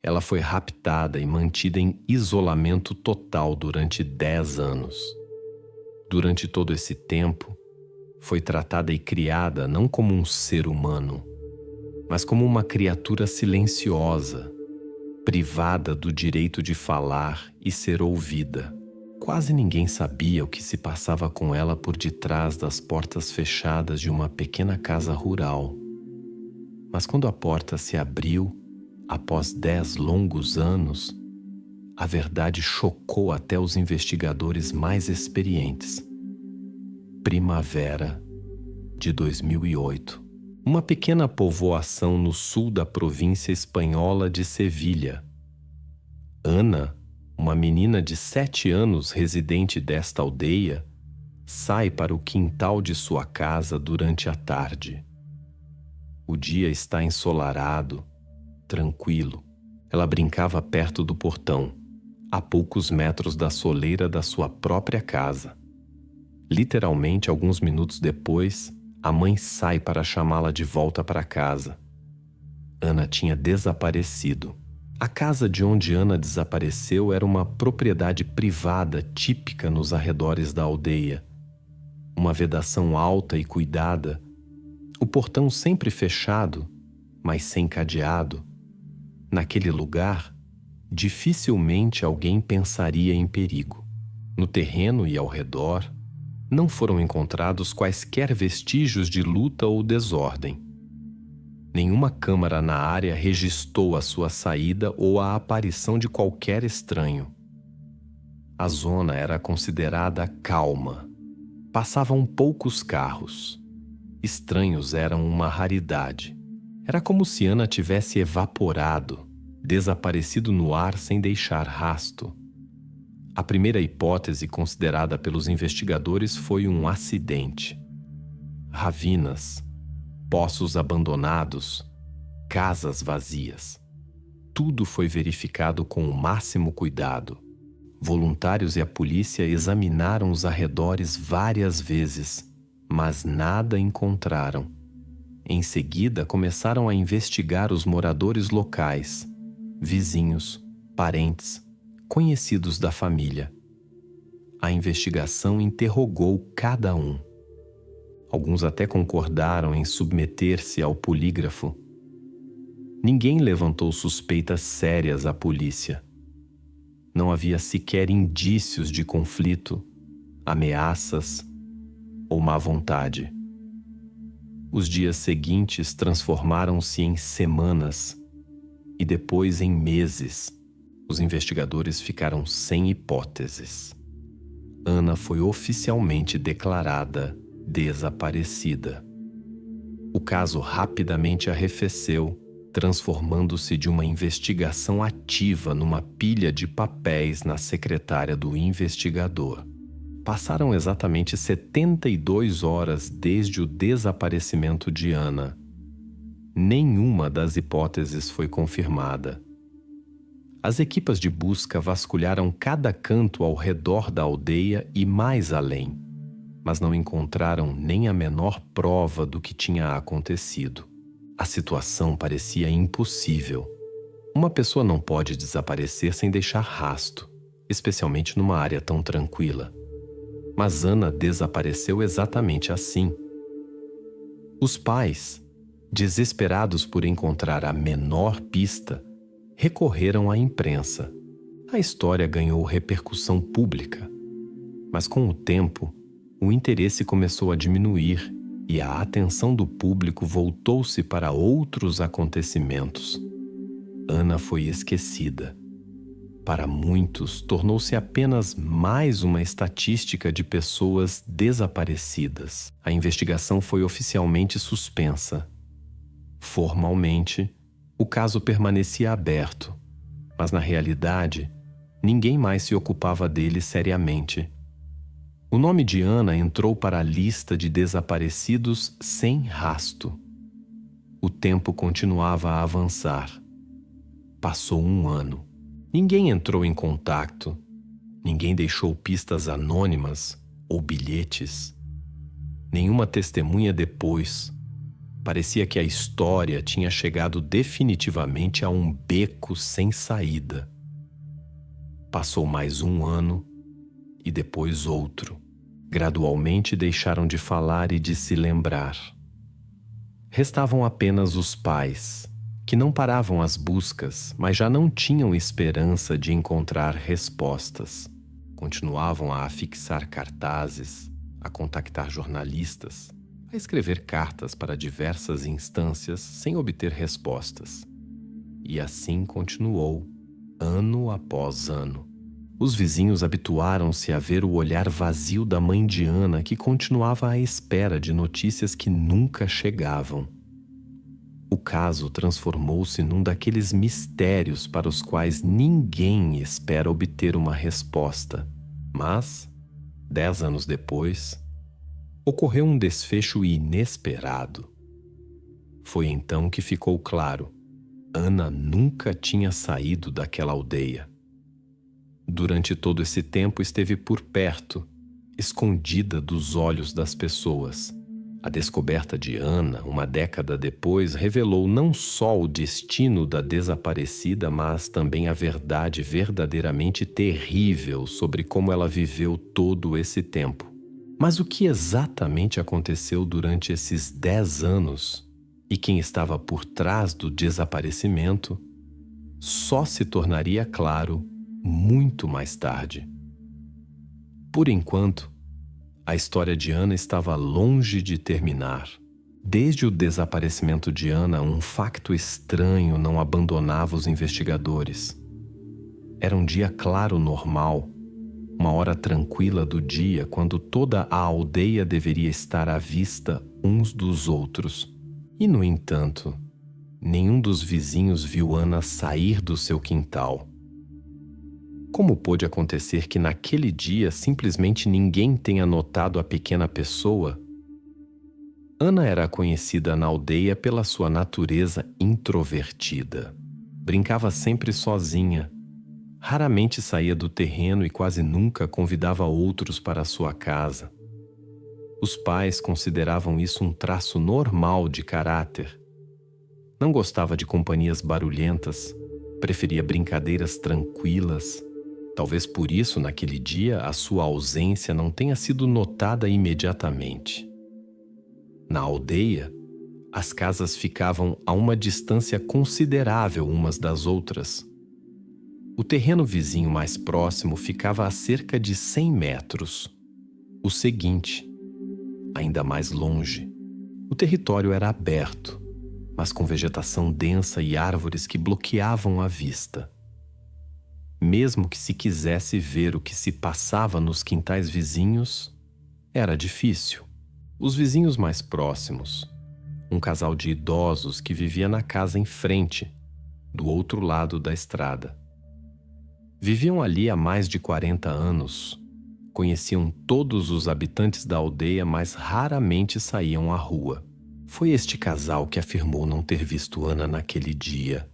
Ela foi raptada e mantida em isolamento total durante 10 anos. Durante todo esse tempo, foi tratada e criada não como um ser humano, mas como uma criatura silenciosa, privada do direito de falar e ser ouvida. Quase ninguém sabia o que se passava com ela por detrás das portas fechadas de uma pequena casa rural. Mas quando a porta se abriu, após 10 longos anos, a verdade chocou até os investigadores mais experientes. Primavera de 2008. Uma pequena povoação no sul da província espanhola de Sevilha. Ana, uma menina de 7 anos residente desta aldeia, sai para o quintal de sua casa durante a tarde. O dia está ensolarado, tranquilo. Ela brincava perto do portão, a poucos metros da soleira da sua própria casa. Literalmente, alguns minutos depois, a mãe sai para chamá-la de volta para casa. Ana tinha desaparecido. A casa de onde Ana desapareceu era uma propriedade privada típica nos arredores da aldeia. Uma vedação alta e cuidada, o portão sempre fechado, mas sem cadeado. Naquele lugar, dificilmente alguém pensaria em perigo. No terreno e ao redor, não foram encontrados quaisquer vestígios de luta ou desordem. Nenhuma câmara na área registrou a sua saída ou a aparição de qualquer estranho. A zona era considerada calma. Passavam poucos carros. Estranhos eram uma raridade. Era como se Ana tivesse evaporado, desaparecido no ar sem deixar rasto. A primeira hipótese considerada pelos investigadores foi um acidente. Ravinas, poços abandonados, casas vazias. Tudo foi verificado com o máximo cuidado. Voluntários e a polícia examinaram os arredores várias vezes, mas nada encontraram. Em seguida, começaram a investigar os moradores locais, vizinhos, parentes, conhecidos da família. A investigação interrogou cada um. Alguns até concordaram em submeter-se ao polígrafo. Ninguém levantou suspeitas sérias à polícia. Não havia sequer indícios de conflito, ameaças ou má vontade. Os dias seguintes transformaram-se em semanas e depois em meses. Os investigadores ficaram sem hipóteses. Ana foi oficialmente declarada desaparecida. O caso rapidamente arrefeceu, transformando-se de uma investigação ativa numa pilha de papéis na secretária do investigador. Passaram exatamente 72 horas desde o desaparecimento de Ana. Nenhuma das hipóteses foi confirmada. As equipas de busca vasculharam cada canto ao redor da aldeia e mais além, mas não encontraram nem a menor prova do que tinha acontecido. A situação parecia impossível. Uma pessoa não pode desaparecer sem deixar rasto, especialmente numa área tão tranquila. Mas Ana desapareceu exatamente assim. Os pais, desesperados por encontrar a menor pista, recorreram à imprensa. A história ganhou repercussão pública. Mas com o tempo, o interesse começou a diminuir e a atenção do público voltou-se para outros acontecimentos. Ana foi esquecida. Para muitos, tornou-se apenas mais uma estatística de pessoas desaparecidas. A investigação foi oficialmente suspensa. Formalmente, o caso permanecia aberto, mas na realidade, ninguém mais se ocupava dele seriamente. O nome de Ana entrou para a lista de desaparecidos sem rasto. O tempo continuava a avançar. Passou um ano. Ninguém entrou em contato. Ninguém deixou pistas anônimas ou bilhetes. Nenhuma testemunha depois. Parecia que a história tinha chegado definitivamente a um beco sem saída. Passou mais um ano e depois outro. Gradualmente deixaram de falar e de se lembrar. Restavam apenas os pais, que não paravam as buscas, mas já não tinham esperança de encontrar respostas. Continuavam a afixar cartazes, a contactar jornalistas, a escrever cartas para diversas instâncias sem obter respostas. E assim continuou, ano após ano. Os vizinhos habituaram-se a ver o olhar vazio da mãe de Ana, que continuava à espera de notícias que nunca chegavam. O caso transformou-se num daqueles mistérios para os quais ninguém espera obter uma resposta. Mas, 10 anos depois, ocorreu um desfecho inesperado. Foi então que ficou claro: Ana nunca tinha saído daquela aldeia. Durante todo esse tempo esteve por perto, escondida dos olhos das pessoas. A descoberta de Ana, uma década depois, revelou não só o destino da desaparecida, mas também a verdade verdadeiramente terrível sobre como ela viveu todo esse tempo. Mas o que exatamente aconteceu durante esses 10 anos e quem estava por trás do desaparecimento só se tornaria claro muito mais tarde. Por enquanto, a história de Ana estava longe de terminar. Desde o desaparecimento de Ana, um facto estranho não abandonava os investigadores. Era um dia claro normal, uma hora tranquila do dia quando toda a aldeia deveria estar à vista uns dos outros. E, no entanto, nenhum dos vizinhos viu Ana sair do seu quintal. Como pôde acontecer que naquele dia simplesmente ninguém tenha notado a pequena pessoa? Ana era conhecida na aldeia pela sua natureza introvertida. Brincava sempre sozinha. Raramente saía do terreno e quase nunca convidava outros para sua casa. Os pais consideravam isso um traço normal de caráter. Não gostava de companhias barulhentas, preferia brincadeiras tranquilas. Talvez por isso, naquele dia, a sua ausência não tenha sido notada imediatamente. Na aldeia, as casas ficavam a uma distância considerável umas das outras. O terreno vizinho mais próximo ficava a cerca de 100 metros. O seguinte, ainda mais longe. O território era aberto, mas com vegetação densa e árvores que bloqueavam a vista. Mesmo que se quisesse ver o que se passava nos quintais vizinhos, era difícil. Os vizinhos mais próximos, um casal de idosos que vivia na casa em frente, do outro lado da estrada. Viviam ali há mais de 40 anos. Conheciam todos os habitantes da aldeia, mas raramente saíam à rua. Foi este casal que afirmou não ter visto Ana naquele dia.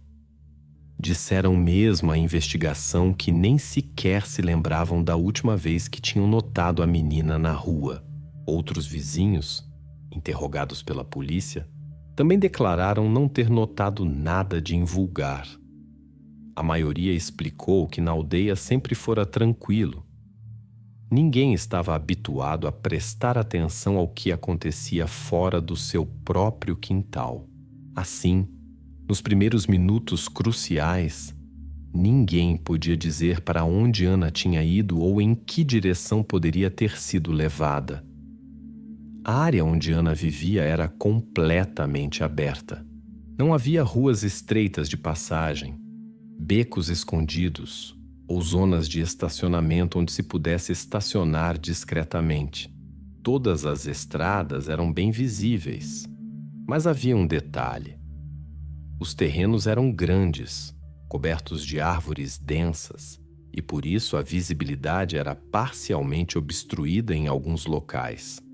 Disseram mesmo à investigação que nem sequer se lembravam da última vez que tinham notado a menina na rua. Outros vizinhos, interrogados pela polícia, também declararam não ter notado nada de invulgar. A maioria explicou que na aldeia sempre fora tranquilo. Ninguém estava habituado a prestar atenção ao que acontecia fora do seu próprio quintal. Assim, nos primeiros minutos cruciais, ninguém podia dizer para onde Ana tinha ido ou em que direção poderia ter sido levada. A área onde Ana vivia era completamente aberta. Não havia ruas estreitas de passagem, becos escondidos ou zonas de estacionamento onde se pudesse estacionar discretamente. Todas as estradas eram bem visíveis, mas havia um detalhe. Os terrenos eram grandes, cobertos de árvores densas, e por isso a visibilidade era parcialmente obstruída em alguns locais.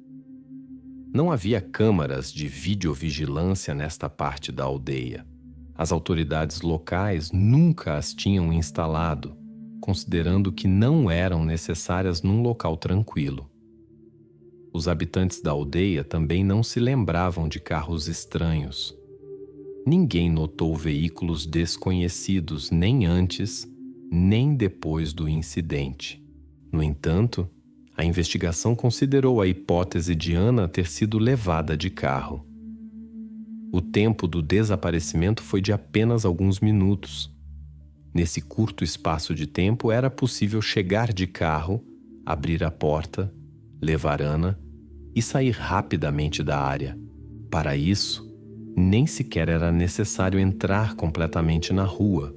Não havia câmaras de videovigilância nesta parte da aldeia. As autoridades locais nunca as tinham instalado, considerando que não eram necessárias num local tranquilo. Os habitantes da aldeia também não se lembravam de carros estranhos. Ninguém notou veículos desconhecidos nem antes, nem depois do incidente. No entanto, a investigação considerou a hipótese de Ana ter sido levada de carro. O tempo do desaparecimento foi de apenas alguns minutos. Nesse curto espaço de tempo era possível chegar de carro, abrir a porta, levar Ana e sair rapidamente da área. Para isso, nem sequer era necessário entrar completamente na rua.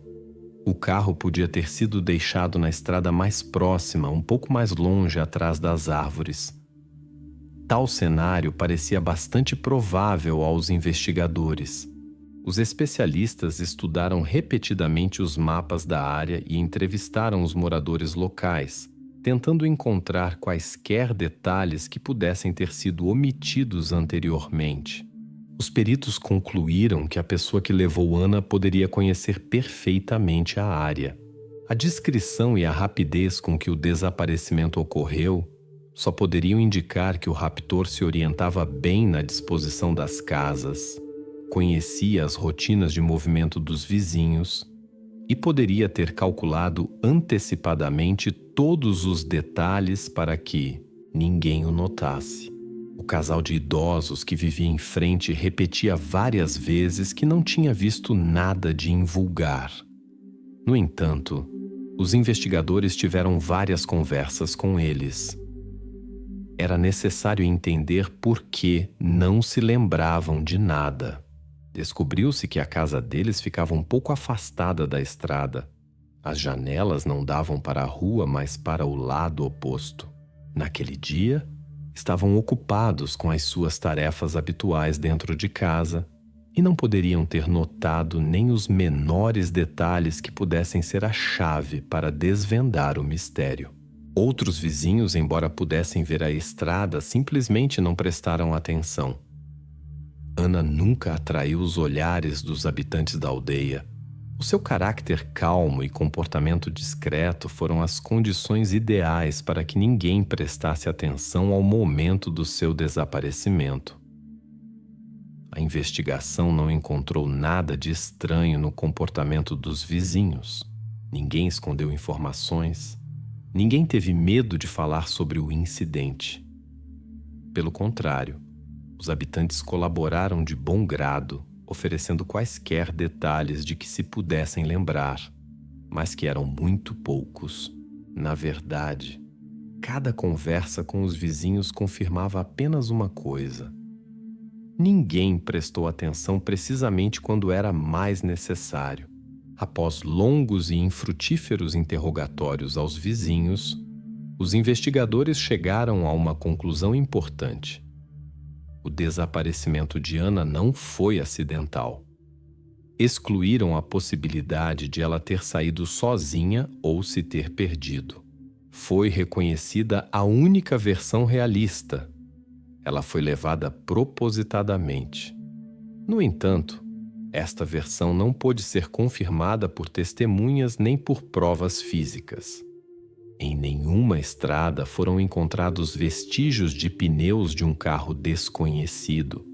O carro podia ter sido deixado na estrada mais próxima, um pouco mais longe atrás das árvores. Tal cenário parecia bastante provável aos investigadores. Os especialistas estudaram repetidamente os mapas da área e entrevistaram os moradores locais, tentando encontrar quaisquer detalhes que pudessem ter sido omitidos anteriormente. Os peritos concluíram que a pessoa que levou Ana poderia conhecer perfeitamente a área. A descrição e a rapidez com que o desaparecimento ocorreu só poderiam indicar que o raptor se orientava bem na disposição das casas, conhecia as rotinas de movimento dos vizinhos e poderia ter calculado antecipadamente todos os detalhes para que ninguém o notasse. O casal de idosos que vivia em frente repetia várias vezes que não tinha visto nada de invulgar. No entanto, os investigadores tiveram várias conversas com eles. Era necessário entender por que não se lembravam de nada. Descobriu-se que a casa deles ficava um pouco afastada da estrada. As janelas não davam para a rua, mas para o lado oposto. Naquele dia, estavam ocupados com as suas tarefas habituais dentro de casa e não poderiam ter notado nem os menores detalhes que pudessem ser a chave para desvendar o mistério. Outros vizinhos, embora pudessem ver a estrada, simplesmente não prestaram atenção. Ana nunca atraiu os olhares dos habitantes da aldeia. O seu caráter calmo e comportamento discreto foram as condições ideais para que ninguém prestasse atenção ao momento do seu desaparecimento. A investigação não encontrou nada de estranho no comportamento dos vizinhos. Ninguém escondeu informações. Ninguém teve medo de falar sobre o incidente. Pelo contrário, os habitantes colaboraram de bom grado, oferecendo quaisquer detalhes de que se pudessem lembrar, mas que eram muito poucos. Na verdade, cada conversa com os vizinhos confirmava apenas uma coisa: ninguém prestou atenção precisamente quando era mais necessário. Após longos e infrutíferos interrogatórios aos vizinhos, os investigadores chegaram a uma conclusão importante. O desaparecimento de Ana não foi acidental. Excluíram a possibilidade de ela ter saído sozinha ou se ter perdido. Foi reconhecida a única versão realista. Ela foi levada propositadamente. No entanto, esta versão não pôde ser confirmada por testemunhas nem por provas físicas. Em nenhuma estrada foram encontrados vestígios de pneus de um carro desconhecido.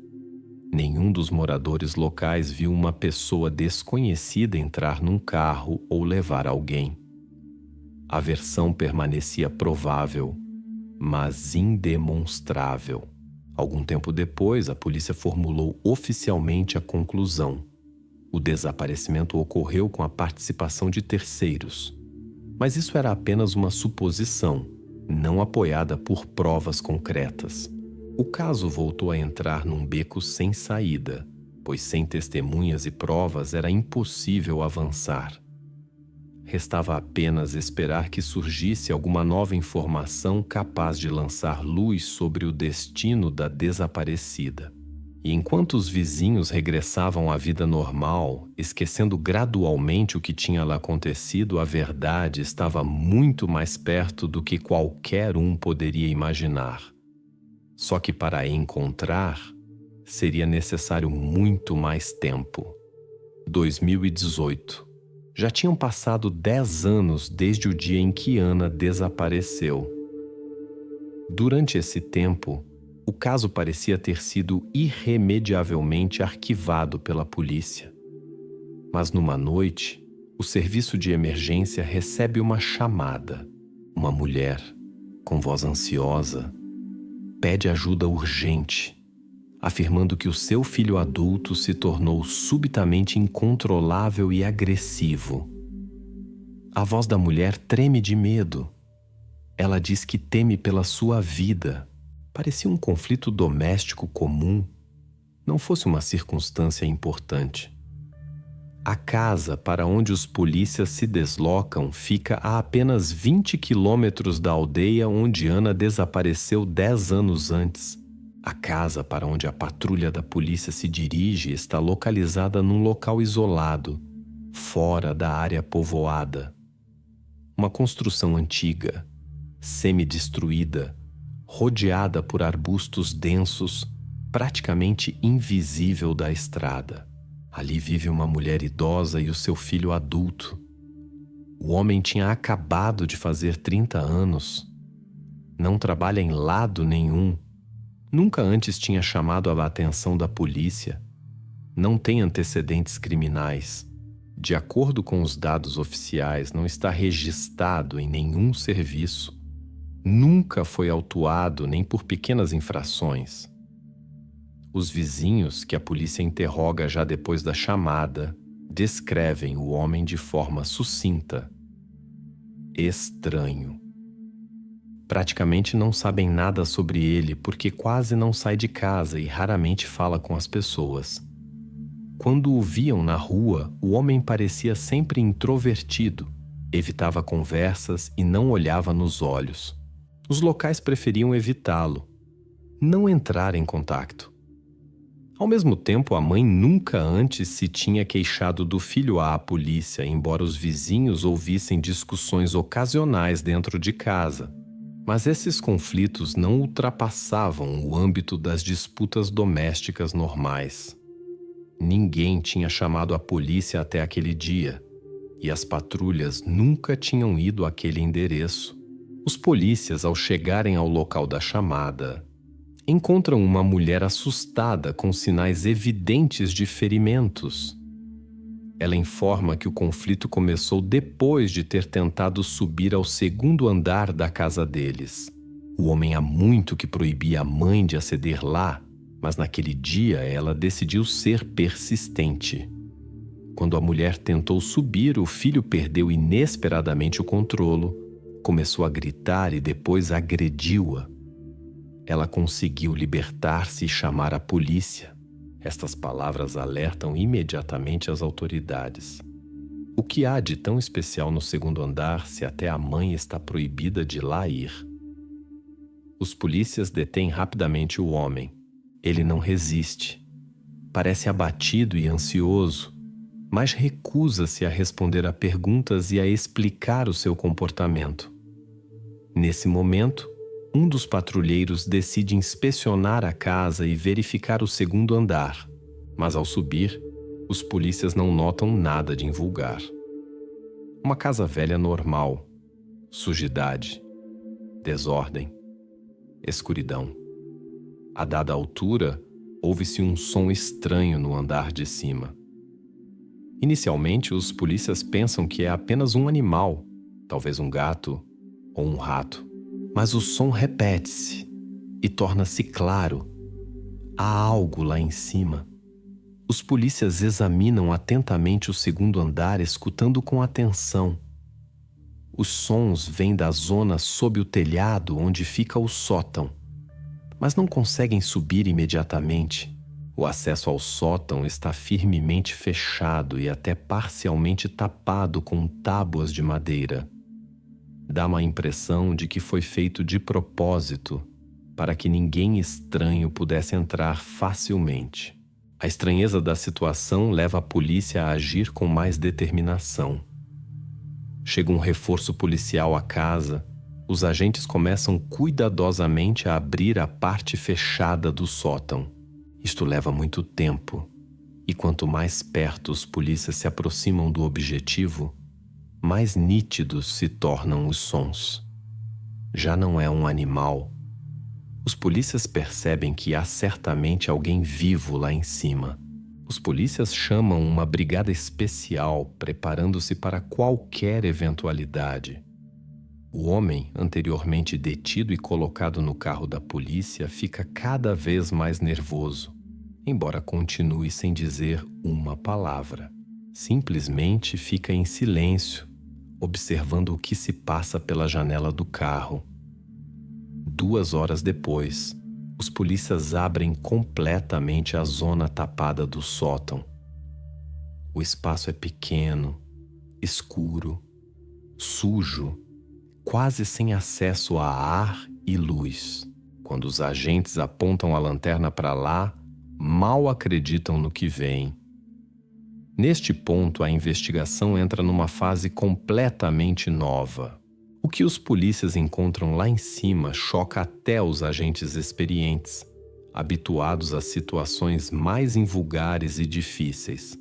Nenhum dos moradores locais viu uma pessoa desconhecida entrar num carro ou levar alguém. A versão permanecia provável, mas indemonstrável. Algum tempo depois, a polícia formulou oficialmente a conclusão: o desaparecimento ocorreu com a participação de terceiros. Mas isso era apenas uma suposição, não apoiada por provas concretas. O caso voltou a entrar num beco sem saída, pois sem testemunhas e provas era impossível avançar. Restava apenas esperar que surgisse alguma nova informação capaz de lançar luz sobre o destino da desaparecida. E enquanto os vizinhos regressavam à vida normal, esquecendo gradualmente o que tinha lá acontecido, a verdade estava muito mais perto do que qualquer um poderia imaginar. Só que para a encontrar, seria necessário muito mais tempo. 2018. Já tinham passado 10 anos desde o dia em que Ana desapareceu. Durante esse tempo, o caso parecia ter sido irremediavelmente arquivado pela polícia. Mas numa noite, o serviço de emergência recebe uma chamada. Uma mulher, com voz ansiosa, pede ajuda urgente, afirmando que o seu filho adulto se tornou subitamente incontrolável e agressivo. A voz da mulher treme de medo. Ela diz que teme pela sua vida. Parecia um conflito doméstico comum, não fosse uma circunstância importante. A casa para onde os polícias se deslocam fica a apenas 20 quilômetros da aldeia onde Ana desapareceu 10 anos antes. A casa para onde a patrulha da polícia se dirige está localizada num local isolado, fora da área povoada. Uma construção antiga, semi-destruída, rodeada por arbustos densos, praticamente invisível da estrada. Ali vive uma mulher idosa e o seu filho adulto. O homem tinha acabado de fazer 30 anos. Não trabalha em lado nenhum. Nunca antes tinha chamado a atenção da polícia. Não tem antecedentes criminais. De acordo com os dados oficiais, não está registrado em nenhum serviço. Nunca foi autuado nem por pequenas infrações. Os vizinhos, que a polícia interroga já depois da chamada, descrevem o homem de forma sucinta. Estranho. Praticamente não sabem nada sobre ele porque quase não sai de casa e raramente fala com as pessoas. Quando o viam na rua, o homem parecia sempre introvertido, evitava conversas e não olhava nos olhos. Os locais preferiam evitá-lo, não entrar em contato. Ao mesmo tempo, a mãe nunca antes se tinha queixado do filho à polícia, embora os vizinhos ouvissem discussões ocasionais dentro de casa. Mas esses conflitos não ultrapassavam o âmbito das disputas domésticas normais. Ninguém tinha chamado a polícia até aquele dia, e as patrulhas nunca tinham ido àquele endereço. Os polícias, ao chegarem ao local da chamada, encontram uma mulher assustada com sinais evidentes de ferimentos. Ela informa que o conflito começou depois de ter tentado subir ao segundo andar da casa deles. O homem há muito que proibia a mãe de aceder lá, mas naquele dia ela decidiu ser persistente. Quando a mulher tentou subir, o filho perdeu inesperadamente o controle, começou a gritar e depois agrediu-a. Ela conseguiu libertar-se e chamar a polícia. Estas palavras alertam imediatamente as autoridades. O que há de tão especial no segundo andar se até a mãe está proibida de lá ir? Os polícias detêm rapidamente o homem. Ele não resiste. Parece abatido e ansioso, mas recusa-se a responder a perguntas e a explicar o seu comportamento. Nesse momento, um dos patrulheiros decide inspecionar a casa e verificar o segundo andar, mas ao subir, os polícias não notam nada de invulgar. Uma casa velha normal, sujidade, desordem, escuridão. A dada altura, ouve-se um som estranho no andar de cima. Inicialmente, os polícias pensam que é apenas um animal, talvez um gato ou um rato. Mas o som repete-se e torna-se claro. Há algo lá em cima. Os polícias examinam atentamente o segundo andar, escutando com atenção. Os sons vêm da zona sob o telhado onde fica o sótão, mas não conseguem subir imediatamente. O acesso ao sótão está firmemente fechado e até parcialmente tapado com tábuas de madeira. Dá uma impressão de que foi feito de propósito para que ninguém estranho pudesse entrar facilmente. A estranheza da situação leva a polícia a agir com mais determinação. Chega um reforço policial à casa. Os agentes começam cuidadosamente a abrir a parte fechada do sótão. Isto leva muito tempo, e quanto mais perto os polícias se aproximam do objetivo, mais nítidos se tornam os sons. Já não é um animal. Os polícias percebem que há certamente alguém vivo lá em cima. Os polícias chamam uma brigada especial, preparando-se para qualquer eventualidade. O homem, anteriormente detido e colocado no carro da polícia, fica cada vez mais nervoso, embora continue sem dizer uma palavra. Simplesmente fica em silêncio, observando o que se passa pela janela do carro. 2 horas depois, os polícias abrem completamente a zona tapada do sótão. O espaço é pequeno, escuro, sujo, quase sem acesso a ar e luz. Quando os agentes apontam a lanterna para lá, mal acreditam no que veem. Neste ponto, a investigação entra numa fase completamente nova. O que os polícias encontram lá em cima choca até os agentes experientes, habituados a situações mais invulgares e difíceis.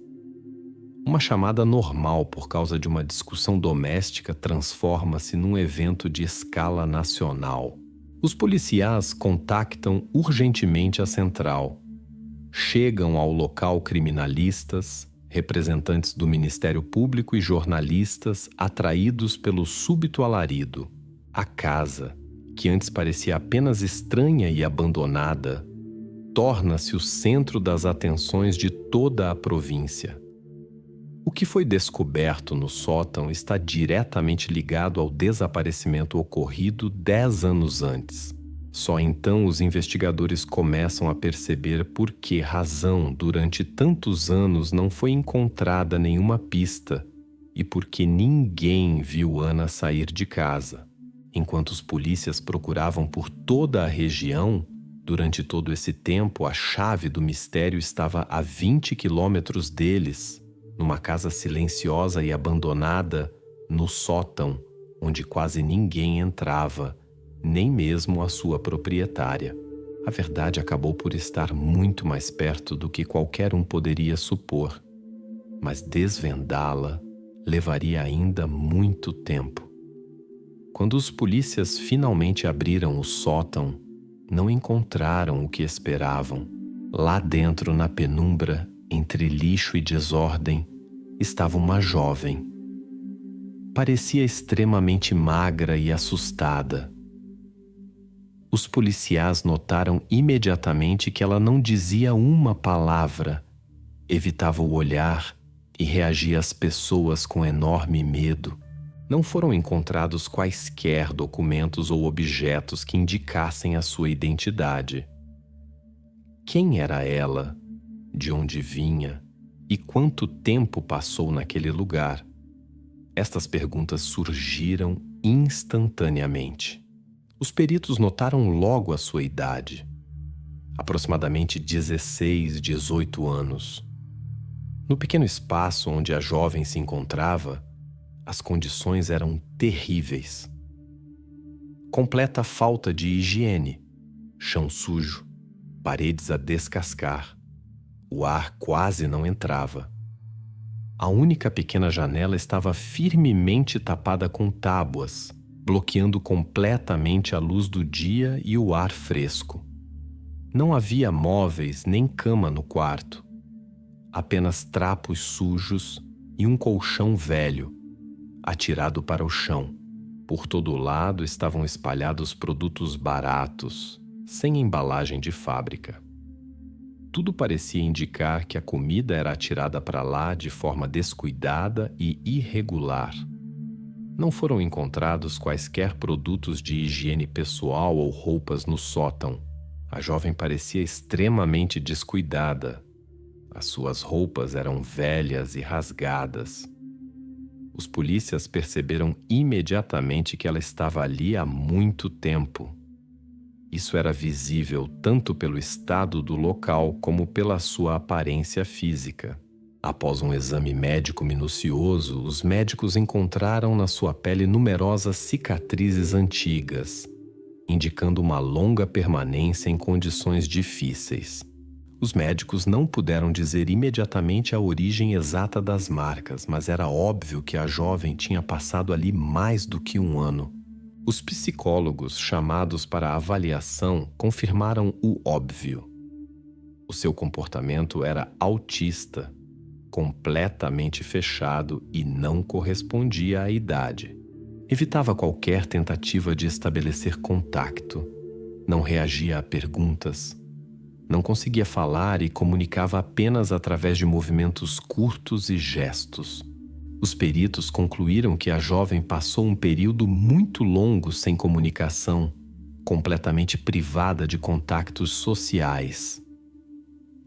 Uma chamada normal por causa de uma discussão doméstica transforma-se num evento de escala nacional. Os policiais contactam urgentemente a central. Chegam ao local criminalistas, representantes do Ministério Público e jornalistas atraídos pelo súbito alarido. A casa, que antes parecia apenas estranha e abandonada, torna-se o centro das atenções de toda a província. O que foi descoberto no sótão está diretamente ligado ao desaparecimento ocorrido 10 anos antes. Só então os investigadores começam a perceber por que razão durante tantos anos não foi encontrada nenhuma pista e por que ninguém viu Ana sair de casa. Enquanto os polícias procuravam por toda a região, durante todo esse tempo a chave do mistério estava a 20 quilômetros deles, numa casa silenciosa e abandonada, no sótão, onde quase ninguém entrava nem mesmo a sua proprietária. A verdade acabou por estar muito mais perto do que qualquer um poderia supor, mas desvendá-la levaria ainda muito tempo. Quando os polícias finalmente abriram o sótão, não encontraram o que esperavam. Lá dentro, na penumbra, entre lixo e desordem, estava uma jovem. Parecia extremamente magra e assustada. Os policiais notaram imediatamente que ela não dizia uma palavra, evitava o olhar e reagia às pessoas com enorme medo. Não foram encontrados quaisquer documentos ou objetos que indicassem a sua identidade. Quem era ela? De onde vinha? E quanto tempo passou naquele lugar? Estas perguntas surgiram instantaneamente. Os peritos notaram logo a sua idade, aproximadamente 16, 18 anos. No pequeno espaço onde a jovem se encontrava, as condições eram terríveis. Completa falta de higiene, chão sujo, paredes a descascar. O ar quase não entrava. A única pequena janela estava firmemente tapada com tábuas, bloqueando completamente a luz do dia e o ar fresco. Não havia móveis nem cama no quarto. Apenas trapos sujos e um colchão velho, atirado para o chão. Por todo lado estavam espalhados produtos baratos, sem embalagem de fábrica. Tudo parecia indicar que a comida era atirada para lá de forma descuidada e irregular. Não foram encontrados quaisquer produtos de higiene pessoal ou roupas no sótão. A jovem parecia extremamente descuidada. As suas roupas eram velhas e rasgadas. Os polícias perceberam imediatamente que ela estava ali há muito tempo. Isso era visível tanto pelo estado do local como pela sua aparência física. Após um exame médico minucioso, os médicos encontraram na sua pele numerosas cicatrizes antigas, indicando uma longa permanência em condições difíceis. Os médicos não puderam dizer imediatamente a origem exata das marcas, mas era óbvio que a jovem tinha passado ali mais do que um ano. Os psicólogos chamados para a avaliação confirmaram o óbvio. O seu comportamento era autista, completamente fechado e não correspondia à idade. Evitava qualquer tentativa de estabelecer contato, não reagia a perguntas, não conseguia falar e comunicava apenas através de movimentos curtos e gestos. Os peritos concluíram que a jovem passou um período muito longo sem comunicação, completamente privada de contactos sociais.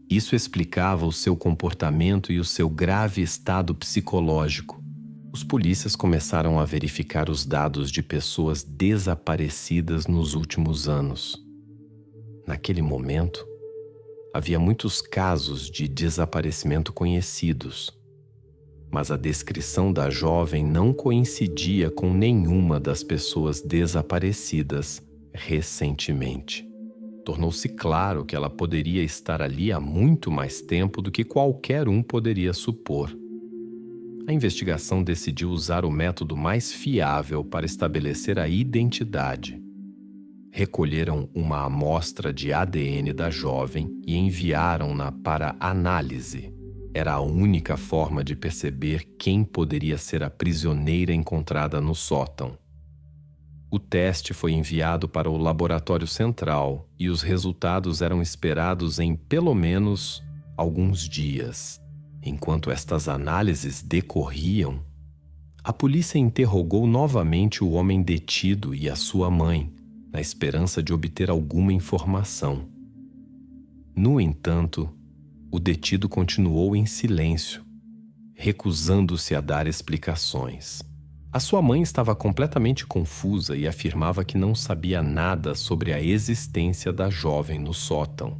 Isso explicava o seu comportamento e o seu grave estado psicológico. Os polícias começaram a verificar os dados de pessoas desaparecidas nos últimos anos. Naquele momento, havia muitos casos de desaparecimento conhecidos, mas a descrição da jovem não coincidia com nenhuma das pessoas desaparecidas recentemente. Tornou-se claro que ela poderia estar ali há muito mais tempo do que qualquer um poderia supor. A investigação decidiu usar o método mais fiável para estabelecer a identidade. Recolheram uma amostra de ADN da jovem e enviaram-na para análise. Era a única forma de perceber quem poderia ser a prisioneira encontrada no sótão. O teste foi enviado para o laboratório central e os resultados eram esperados em pelo menos alguns dias. Enquanto estas análises decorriam, a polícia interrogou novamente o homem detido e a sua mãe, na esperança de obter alguma informação. No entanto, o detido continuou em silêncio, recusando-se a dar explicações. A sua mãe estava completamente confusa e afirmava que não sabia nada sobre a existência da jovem no sótão.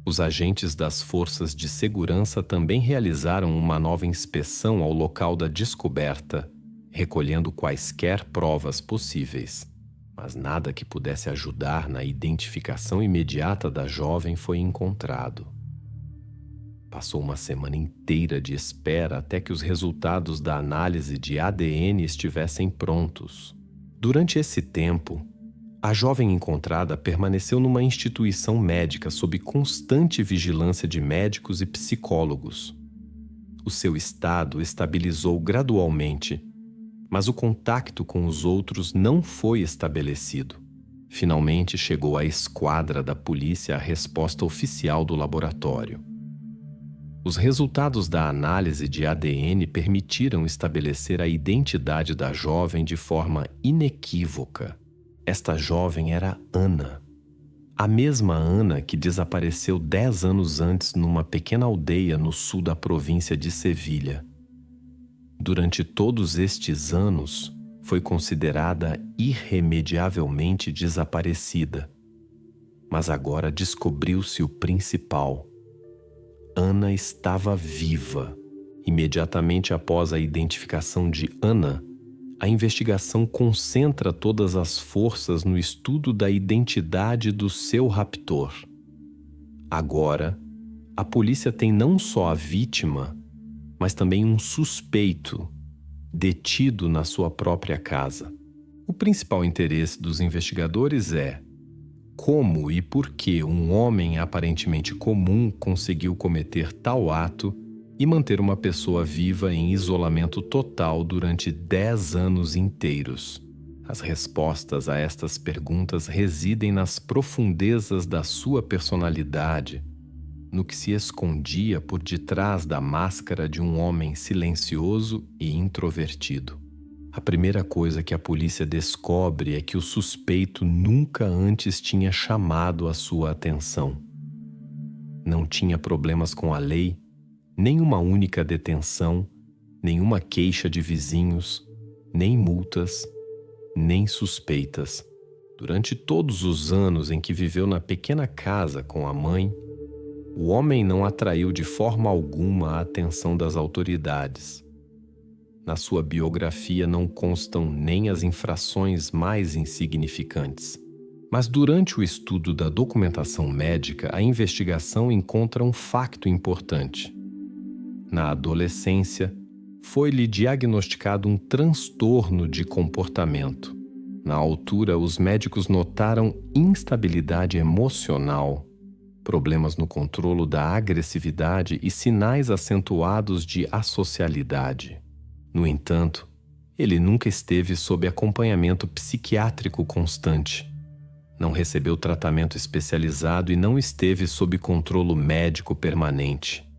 Os agentes das forças de segurança também realizaram uma nova inspeção ao local da descoberta, recolhendo quaisquer provas possíveis, mas nada que pudesse ajudar na identificação imediata da jovem foi encontrado. Passou uma semana inteira de espera até que os resultados da análise de ADN estivessem prontos. Durante esse tempo, a jovem encontrada permaneceu numa instituição médica sob constante vigilância de médicos e psicólogos. O seu estado estabilizou gradualmente, mas o contato com os outros não foi estabelecido. Finalmente chegou à esquadra da polícia a resposta oficial do laboratório. Os resultados da análise de ADN permitiram estabelecer a identidade da jovem de forma inequívoca. Esta jovem era Ana, a mesma Ana que desapareceu 10 anos antes numa pequena aldeia no sul da província de Sevilha. Durante todos estes anos, foi considerada irremediavelmente desaparecida. Mas agora descobriu-se o principal. Ana estava viva. Imediatamente após a identificação de Ana, a investigação concentra todas as forças no estudo da identidade do seu raptor. Agora, a polícia tem não só a vítima, mas também um suspeito, detido na sua própria casa. O principal interesse dos investigadores é como e por que um homem aparentemente comum conseguiu cometer tal ato e manter uma pessoa viva em isolamento total durante 10 anos inteiros. As respostas a estas perguntas residem nas profundezas da sua personalidade, no que se escondia por detrás da máscara de um homem silencioso e introvertido. A primeira coisa que a polícia descobre é que o suspeito nunca antes tinha chamado a sua atenção. Não tinha problemas com a lei, nem uma única detenção, nenhuma queixa de vizinhos, nem multas, nem suspeitas. Durante todos os anos em que viveu na pequena casa com a mãe, o homem não atraiu de forma alguma a atenção das autoridades. Na sua biografia não constam nem as infrações mais insignificantes. Mas durante o estudo da documentação médica, a investigação encontra um facto importante. Na adolescência, foi-lhe diagnosticado um transtorno de comportamento. Na altura, os médicos notaram instabilidade emocional, problemas no controle da agressividade e sinais acentuados de associalidade. No entanto, ele nunca esteve sob acompanhamento psiquiátrico constante. Não recebeu tratamento especializado e não esteve sob controle médico permanente.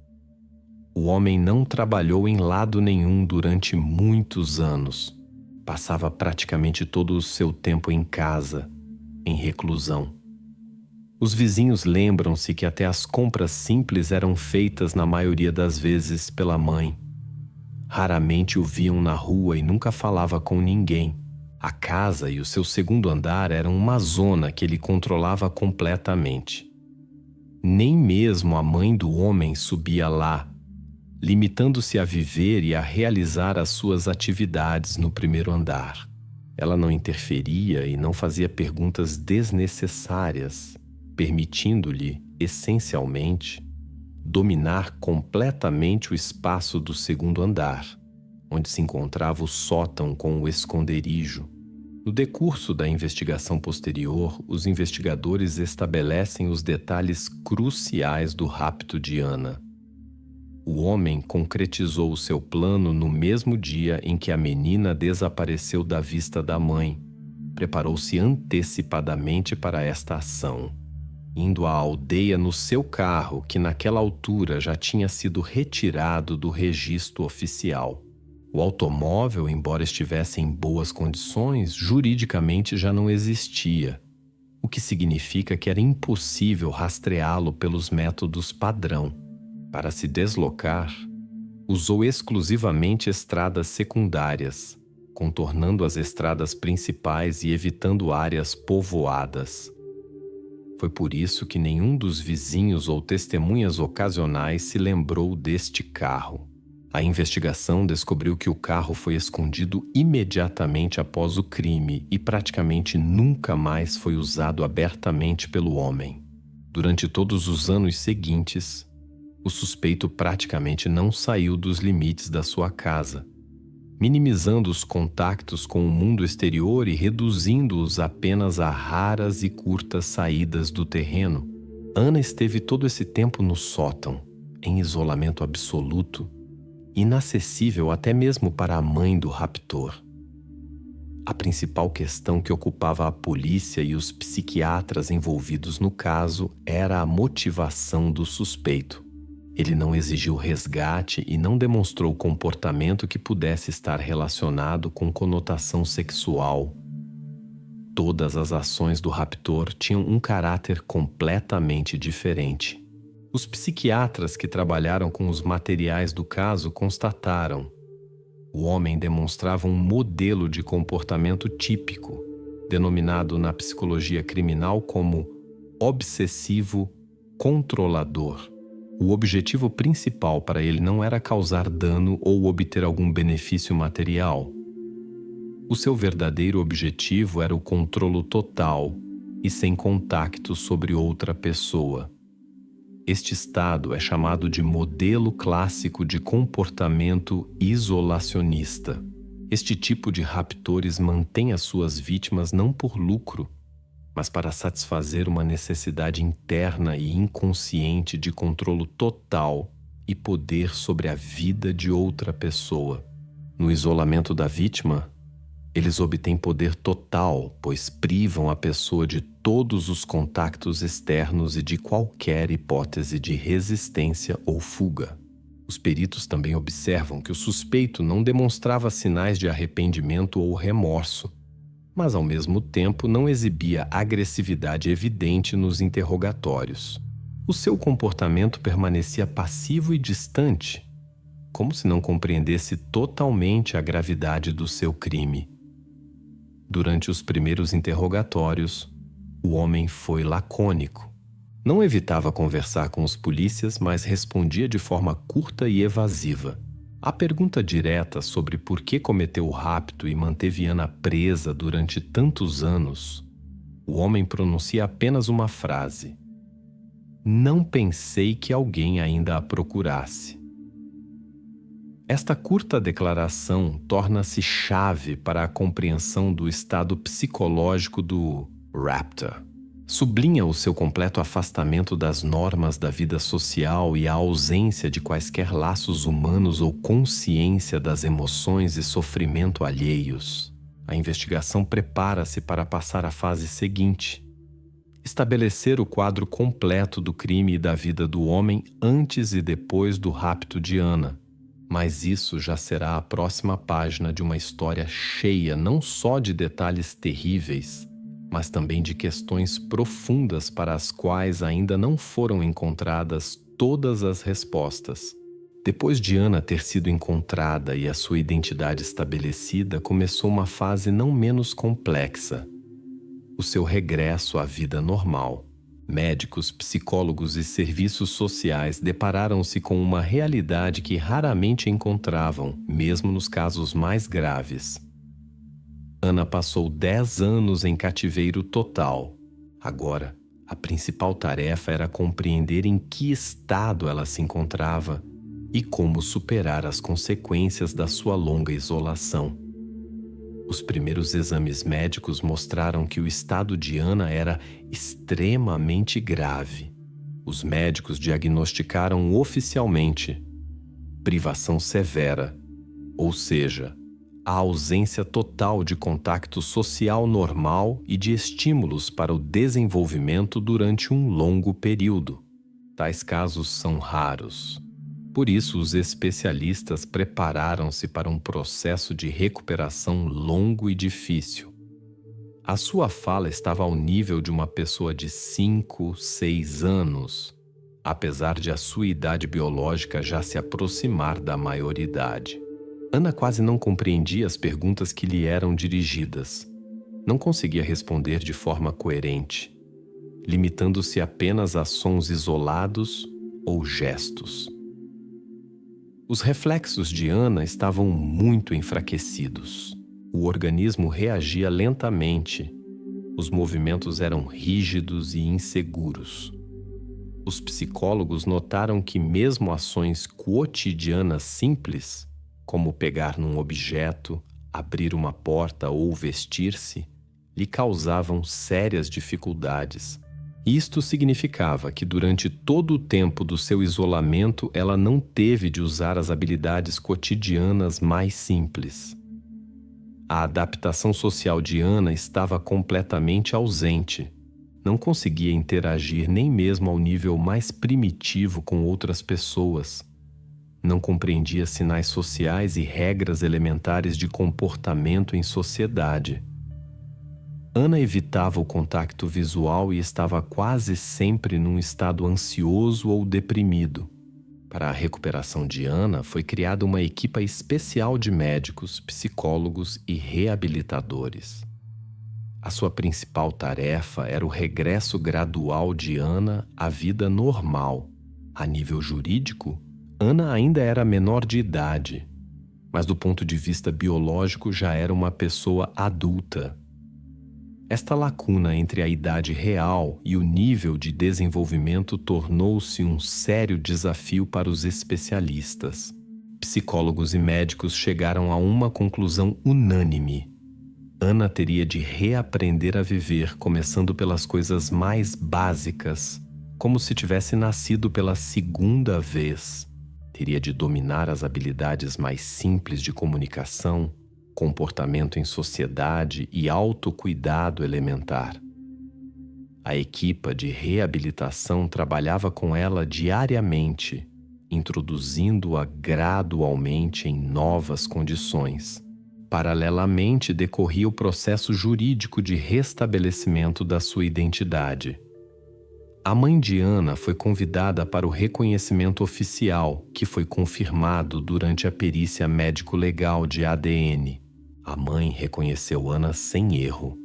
O homem não trabalhou em lado nenhum durante muitos anos. Passava praticamente todo o seu tempo em casa, em reclusão. Os vizinhos lembram-se que até as compras simples eram feitas na maioria das vezes pela mãe. Raramente o viam na rua e nunca falava com ninguém. A casa e o seu segundo andar eram uma zona que ele controlava completamente. Nem mesmo a mãe do homem subia lá, limitando-se a viver e a realizar as suas atividades no primeiro andar. Ela não interferia e não fazia perguntas desnecessárias, permitindo-lhe, essencialmente, dominar completamente o espaço do segundo andar, onde se encontrava o sótão com o esconderijo. No decurso da investigação posterior, os investigadores estabelecem os detalhes cruciais do rapto de Ana. O homem concretizou o seu plano no mesmo dia em que a menina desapareceu da vista da mãe. Preparou-se antecipadamente para esta ação, indo à aldeia no seu carro, que naquela altura já tinha sido retirado do registro oficial. O automóvel, embora estivesse em boas condições, juridicamente já não existia, o que significa que era impossível rastreá-lo pelos métodos padrão. Para se deslocar, usou exclusivamente estradas secundárias, contornando as estradas principais e evitando áreas povoadas. Foi por isso que nenhum dos vizinhos ou testemunhas ocasionais se lembrou deste carro. A investigação descobriu que o carro foi escondido imediatamente após o crime e praticamente nunca mais foi usado abertamente pelo homem. Durante todos os anos seguintes, o suspeito praticamente não saiu dos limites da sua casa, minimizando os contactos com o mundo exterior e reduzindo-os apenas a raras e curtas saídas do terreno. Ana esteve todo esse tempo no sótão, em isolamento absoluto, inacessível até mesmo para a mãe do raptor. A principal questão que ocupava a polícia e os psiquiatras envolvidos no caso era a motivação do suspeito. Ele não exigiu resgate e não demonstrou comportamento que pudesse estar relacionado com conotação sexual. Todas as ações do raptor tinham um caráter completamente diferente. Os psiquiatras que trabalharam com os materiais do caso constataram: o homem demonstrava um modelo de comportamento típico, denominado na psicologia criminal como obsessivo controlador. O objetivo principal para ele não era causar dano ou obter algum benefício material. O seu verdadeiro objetivo era o controlo total e sem contacto sobre outra pessoa. Este estado é chamado de modelo clássico de comportamento isolacionista. Este tipo de raptores mantém as suas vítimas não por lucro, mas para satisfazer uma necessidade interna e inconsciente de controle total e poder sobre a vida de outra pessoa. No isolamento da vítima, eles obtêm poder total, pois privam a pessoa de todos os contactos externos e de qualquer hipótese de resistência ou fuga. Os peritos também observam que o suspeito não demonstrava sinais de arrependimento ou remorso, mas ao mesmo tempo não exibia agressividade evidente nos interrogatórios. O seu comportamento permanecia passivo e distante, como se não compreendesse totalmente a gravidade do seu crime. Durante os primeiros interrogatórios, o homem foi lacônico. Não evitava conversar com os polícias, mas respondia de forma curta e evasiva. A pergunta direta sobre por que cometeu o rapto e manteve Ana presa durante tantos anos, o homem pronuncia apenas uma frase: "Não pensei que alguém ainda a procurasse." Esta curta declaração torna-se chave para a compreensão do estado psicológico do raptor. Sublinha o seu completo afastamento das normas da vida social e a ausência de quaisquer laços humanos ou consciência das emoções e sofrimento alheios. A investigação prepara-se para passar à fase seguinte: estabelecer o quadro completo do crime e da vida do homem antes e depois do rapto de Ana. Mas isso já será a próxima página de uma história cheia não só de detalhes terríveis, mas também de questões profundas para as quais ainda não foram encontradas todas as respostas. Depois de Ana ter sido encontrada e a sua identidade estabelecida, começou uma fase não menos complexa: o seu regresso à vida normal. Médicos, psicólogos e serviços sociais depararam-se com uma realidade que raramente encontravam, mesmo nos casos mais graves. Ana passou 10 anos em cativeiro total. Agora, a principal tarefa era compreender em que estado ela se encontrava e como superar as consequências da sua longa isolação. Os primeiros exames médicos mostraram que o estado de Ana era extremamente grave. Os médicos diagnosticaram oficialmente privação severa, ou seja, a ausência total de contato social normal e de estímulos para o desenvolvimento durante um longo período. Tais casos são raros. Por isso, os especialistas prepararam-se para um processo de recuperação longo e difícil. A sua fala estava ao nível de uma pessoa de 5, 6 anos, apesar de a sua idade biológica já se aproximar da maioridade. Ana quase não compreendia as perguntas que lhe eram dirigidas. Não conseguia responder de forma coerente, limitando-se apenas a sons isolados ou gestos. Os reflexos de Ana estavam muito enfraquecidos. O organismo reagia lentamente. Os movimentos eram rígidos e inseguros. Os psicólogos notaram que mesmo ações cotidianas simples, como pegar num objeto, abrir uma porta ou vestir-se, lhe causavam sérias dificuldades. Isto significava que durante todo o tempo do seu isolamento ela não teve de usar as habilidades cotidianas mais simples. A adaptação social de Ana estava completamente ausente. Não conseguia interagir nem mesmo ao nível mais primitivo com outras pessoas. Não compreendia sinais sociais e regras elementares de comportamento em sociedade. Ana evitava o contato visual e estava quase sempre num estado ansioso ou deprimido. Para a recuperação de Ana, foi criada uma equipa especial de médicos, psicólogos e reabilitadores. A sua principal tarefa era o regresso gradual de Ana à vida normal. A nível jurídico, Ana ainda era menor de idade, mas do ponto de vista biológico já era uma pessoa adulta. Esta lacuna entre a idade real e o nível de desenvolvimento tornou-se um sério desafio para os especialistas. Psicólogos e médicos chegaram a uma conclusão unânime. Ana teria de reaprender a viver, começando pelas coisas mais básicas, como se tivesse nascido pela segunda vez. Teria de dominar as habilidades mais simples de comunicação, comportamento em sociedade e autocuidado elementar. A equipa de reabilitação trabalhava com ela diariamente, introduzindo-a gradualmente em novas condições. Paralelamente, decorria o processo jurídico de restabelecimento da sua identidade. A mãe de Ana foi convidada para o reconhecimento oficial, que foi confirmado durante a perícia médico-legal de ADN. A mãe reconheceu Ana sem erro.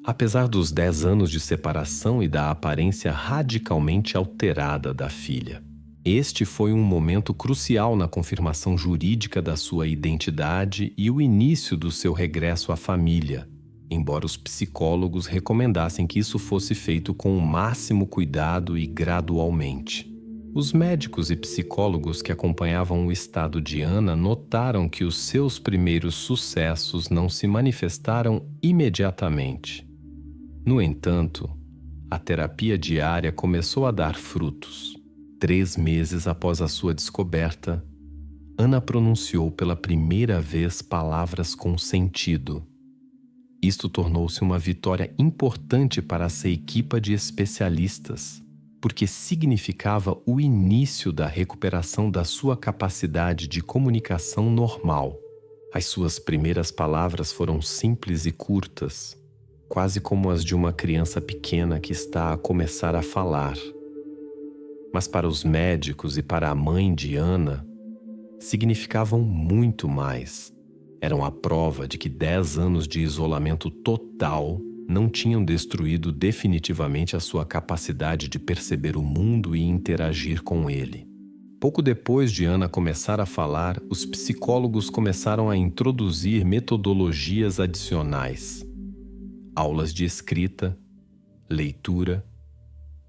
Apesar dos 10 anos de separação e da aparência radicalmente alterada da filha. Este foi um momento crucial na confirmação jurídica da sua identidade e o início do seu regresso à família, embora os psicólogos recomendassem que isso fosse feito com o máximo cuidado e gradualmente. Os médicos e psicólogos que acompanhavam o estado de Ana notaram que os seus primeiros sucessos não se manifestaram imediatamente. No entanto, a terapia diária começou a dar frutos. 3 meses após a sua descoberta, Ana pronunciou pela primeira vez palavras com sentido. Isto tornou-se uma vitória importante para essa equipa de especialistas, porque significava o início da recuperação da sua capacidade de comunicação normal. As suas primeiras palavras foram simples e curtas, quase como as de uma criança pequena que está a começar a falar. Mas para os médicos e para a mãe de Ana, significavam muito mais. Eram a prova de que 10 anos de isolamento total não tinham destruído definitivamente a sua capacidade de perceber o mundo e interagir com ele. Pouco depois de Ana começar a falar, os psicólogos começaram a introduzir metodologias adicionais. Aulas de escrita, leitura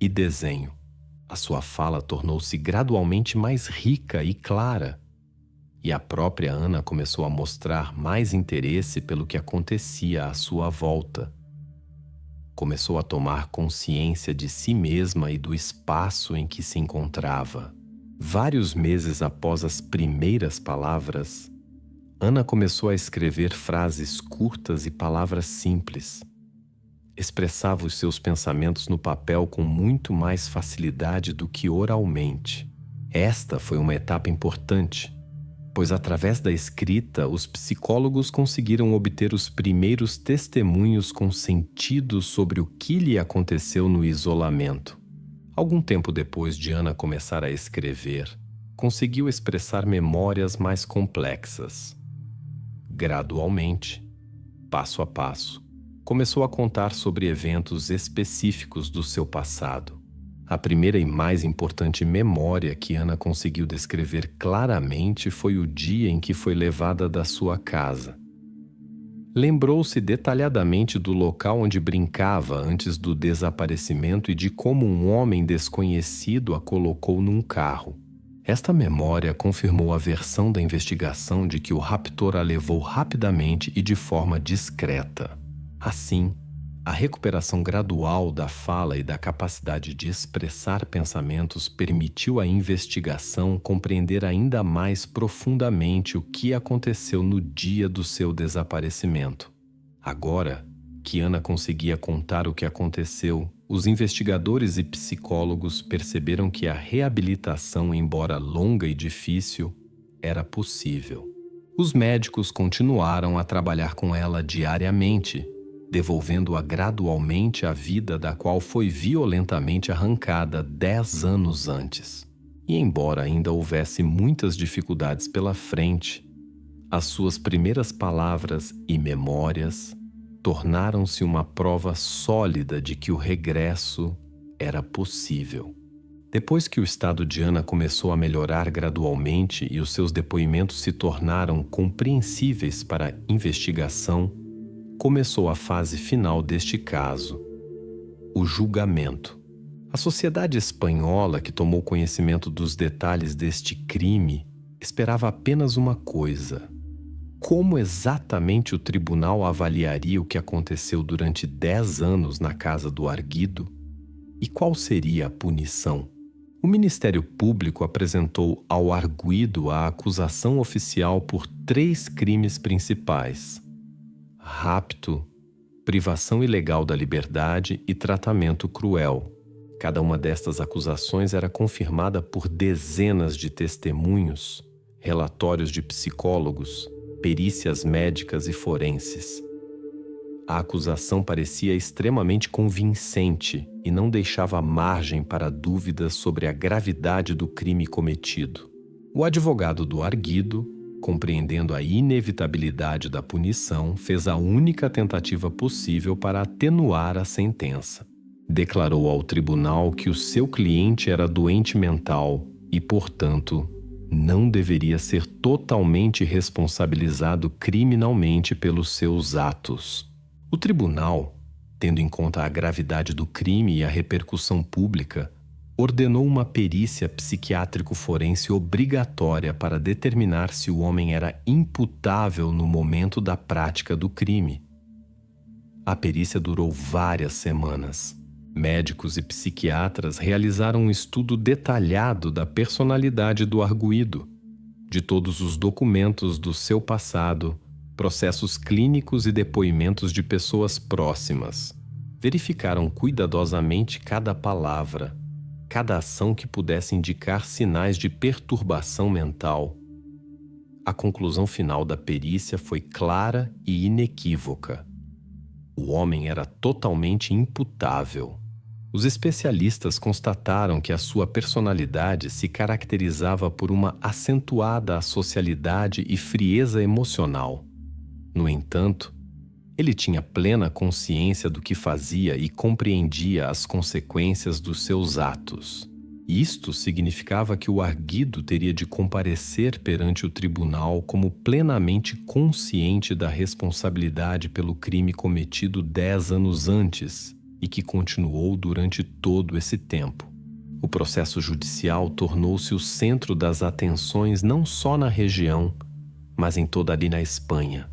e desenho. A sua fala tornou-se gradualmente mais rica e clara, e a própria Ana começou a mostrar mais interesse pelo que acontecia à sua volta. Começou a tomar consciência de si mesma e do espaço em que se encontrava. Vários meses após as primeiras palavras, Ana começou a escrever frases curtas e palavras simples. Expressava os seus pensamentos no papel com muito mais facilidade do que oralmente. Esta foi uma etapa importante, pois através da escrita, os psicólogos conseguiram obter os primeiros testemunhos com sentido sobre o que lhe aconteceu no isolamento. Algum tempo depois de Ana começar a escrever, conseguiu expressar memórias mais complexas. Gradualmente, passo a passo, começou a contar sobre eventos específicos do seu passado. A primeira e mais importante memória que Ana conseguiu descrever claramente foi o dia em que foi levada da sua casa. Lembrou-se detalhadamente do local onde brincava antes do desaparecimento e de como um homem desconhecido a colocou num carro. Esta memória confirmou a versão da investigação de que o raptor a levou rapidamente e de forma discreta. Assim, a recuperação gradual da fala e da capacidade de expressar pensamentos permitiu à investigação compreender ainda mais profundamente o que aconteceu no dia do seu desaparecimento. Agora que Ana conseguia contar o que aconteceu, os investigadores e psicólogos perceberam que a reabilitação, embora longa e difícil, era possível. Os médicos continuaram a trabalhar com ela diariamente, devolvendo-a gradualmente à vida da qual foi violentamente arrancada 10 anos antes. E embora ainda houvesse muitas dificuldades pela frente, as suas primeiras palavras e memórias tornaram-se uma prova sólida de que o regresso era possível. Depois que o estado de Ana começou a melhorar gradualmente e os seus depoimentos se tornaram compreensíveis para a investigação, começou a fase final deste caso, o julgamento. A sociedade espanhola, que tomou conhecimento dos detalhes deste crime, esperava apenas uma coisa: como exatamente o tribunal avaliaria o que aconteceu durante 10 anos na casa do arguido e qual seria a punição. O Ministério Público apresentou ao arguido a acusação oficial por 3 crimes principais: rapto, privação ilegal da liberdade e tratamento cruel. Cada uma destas acusações era confirmada por dezenas de testemunhos, relatórios de psicólogos, perícias médicas e forenses. A acusação parecia extremamente convincente e não deixava margem para dúvidas sobre a gravidade do crime cometido. O advogado do arguido, compreendendo a inevitabilidade da punição, fez a única tentativa possível para atenuar a sentença. Declarou ao tribunal que o seu cliente era doente mental e, portanto, não deveria ser totalmente responsabilizado criminalmente pelos seus atos. O tribunal, tendo em conta a gravidade do crime e a repercussão pública, ordenou uma perícia psiquiátrico-forense obrigatória para determinar se o homem era imputável no momento da prática do crime. A perícia durou várias semanas. Médicos e psiquiatras realizaram um estudo detalhado da personalidade do arguido, de todos os documentos do seu passado, processos clínicos e depoimentos de pessoas próximas. Verificaram cuidadosamente cada palavra, cada ação que pudesse indicar sinais de perturbação mental. A conclusão final da perícia foi clara e inequívoca. O homem era totalmente imputável. Os especialistas constataram que a sua personalidade se caracterizava por uma acentuada associalidade e frieza emocional. No entanto, ele tinha plena consciência do que fazia e compreendia as consequências dos seus atos. Isto significava que o arguido teria de comparecer perante o tribunal como plenamente consciente da responsabilidade pelo crime cometido 10 anos antes e que continuou durante todo esse tempo. O processo judicial tornou-se o centro das atenções não só na região, mas em toda ali na Espanha.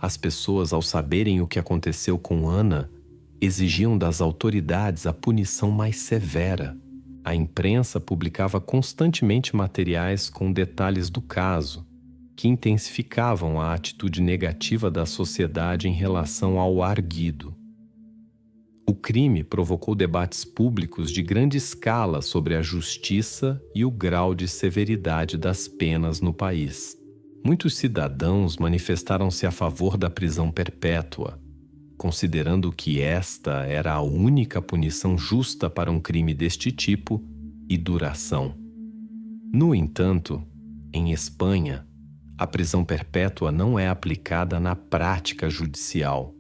As pessoas, ao saberem o que aconteceu com Ana, exigiam das autoridades a punição mais severa. A imprensa publicava constantemente materiais com detalhes do caso, que intensificavam a atitude negativa da sociedade em relação ao arguido. O crime provocou debates públicos de grande escala sobre a justiça e o grau de severidade das penas no país. Muitos cidadãos manifestaram-se a favor da prisão perpétua, considerando que esta era a única punição justa para um crime deste tipo e duração. No entanto, em Espanha, a prisão perpétua não é aplicada na prática judicial.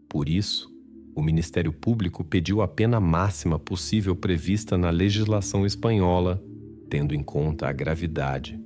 Por isso, O Ministério Público pediu a pena máxima possível prevista na legislação espanhola, tendo em conta a gravidade.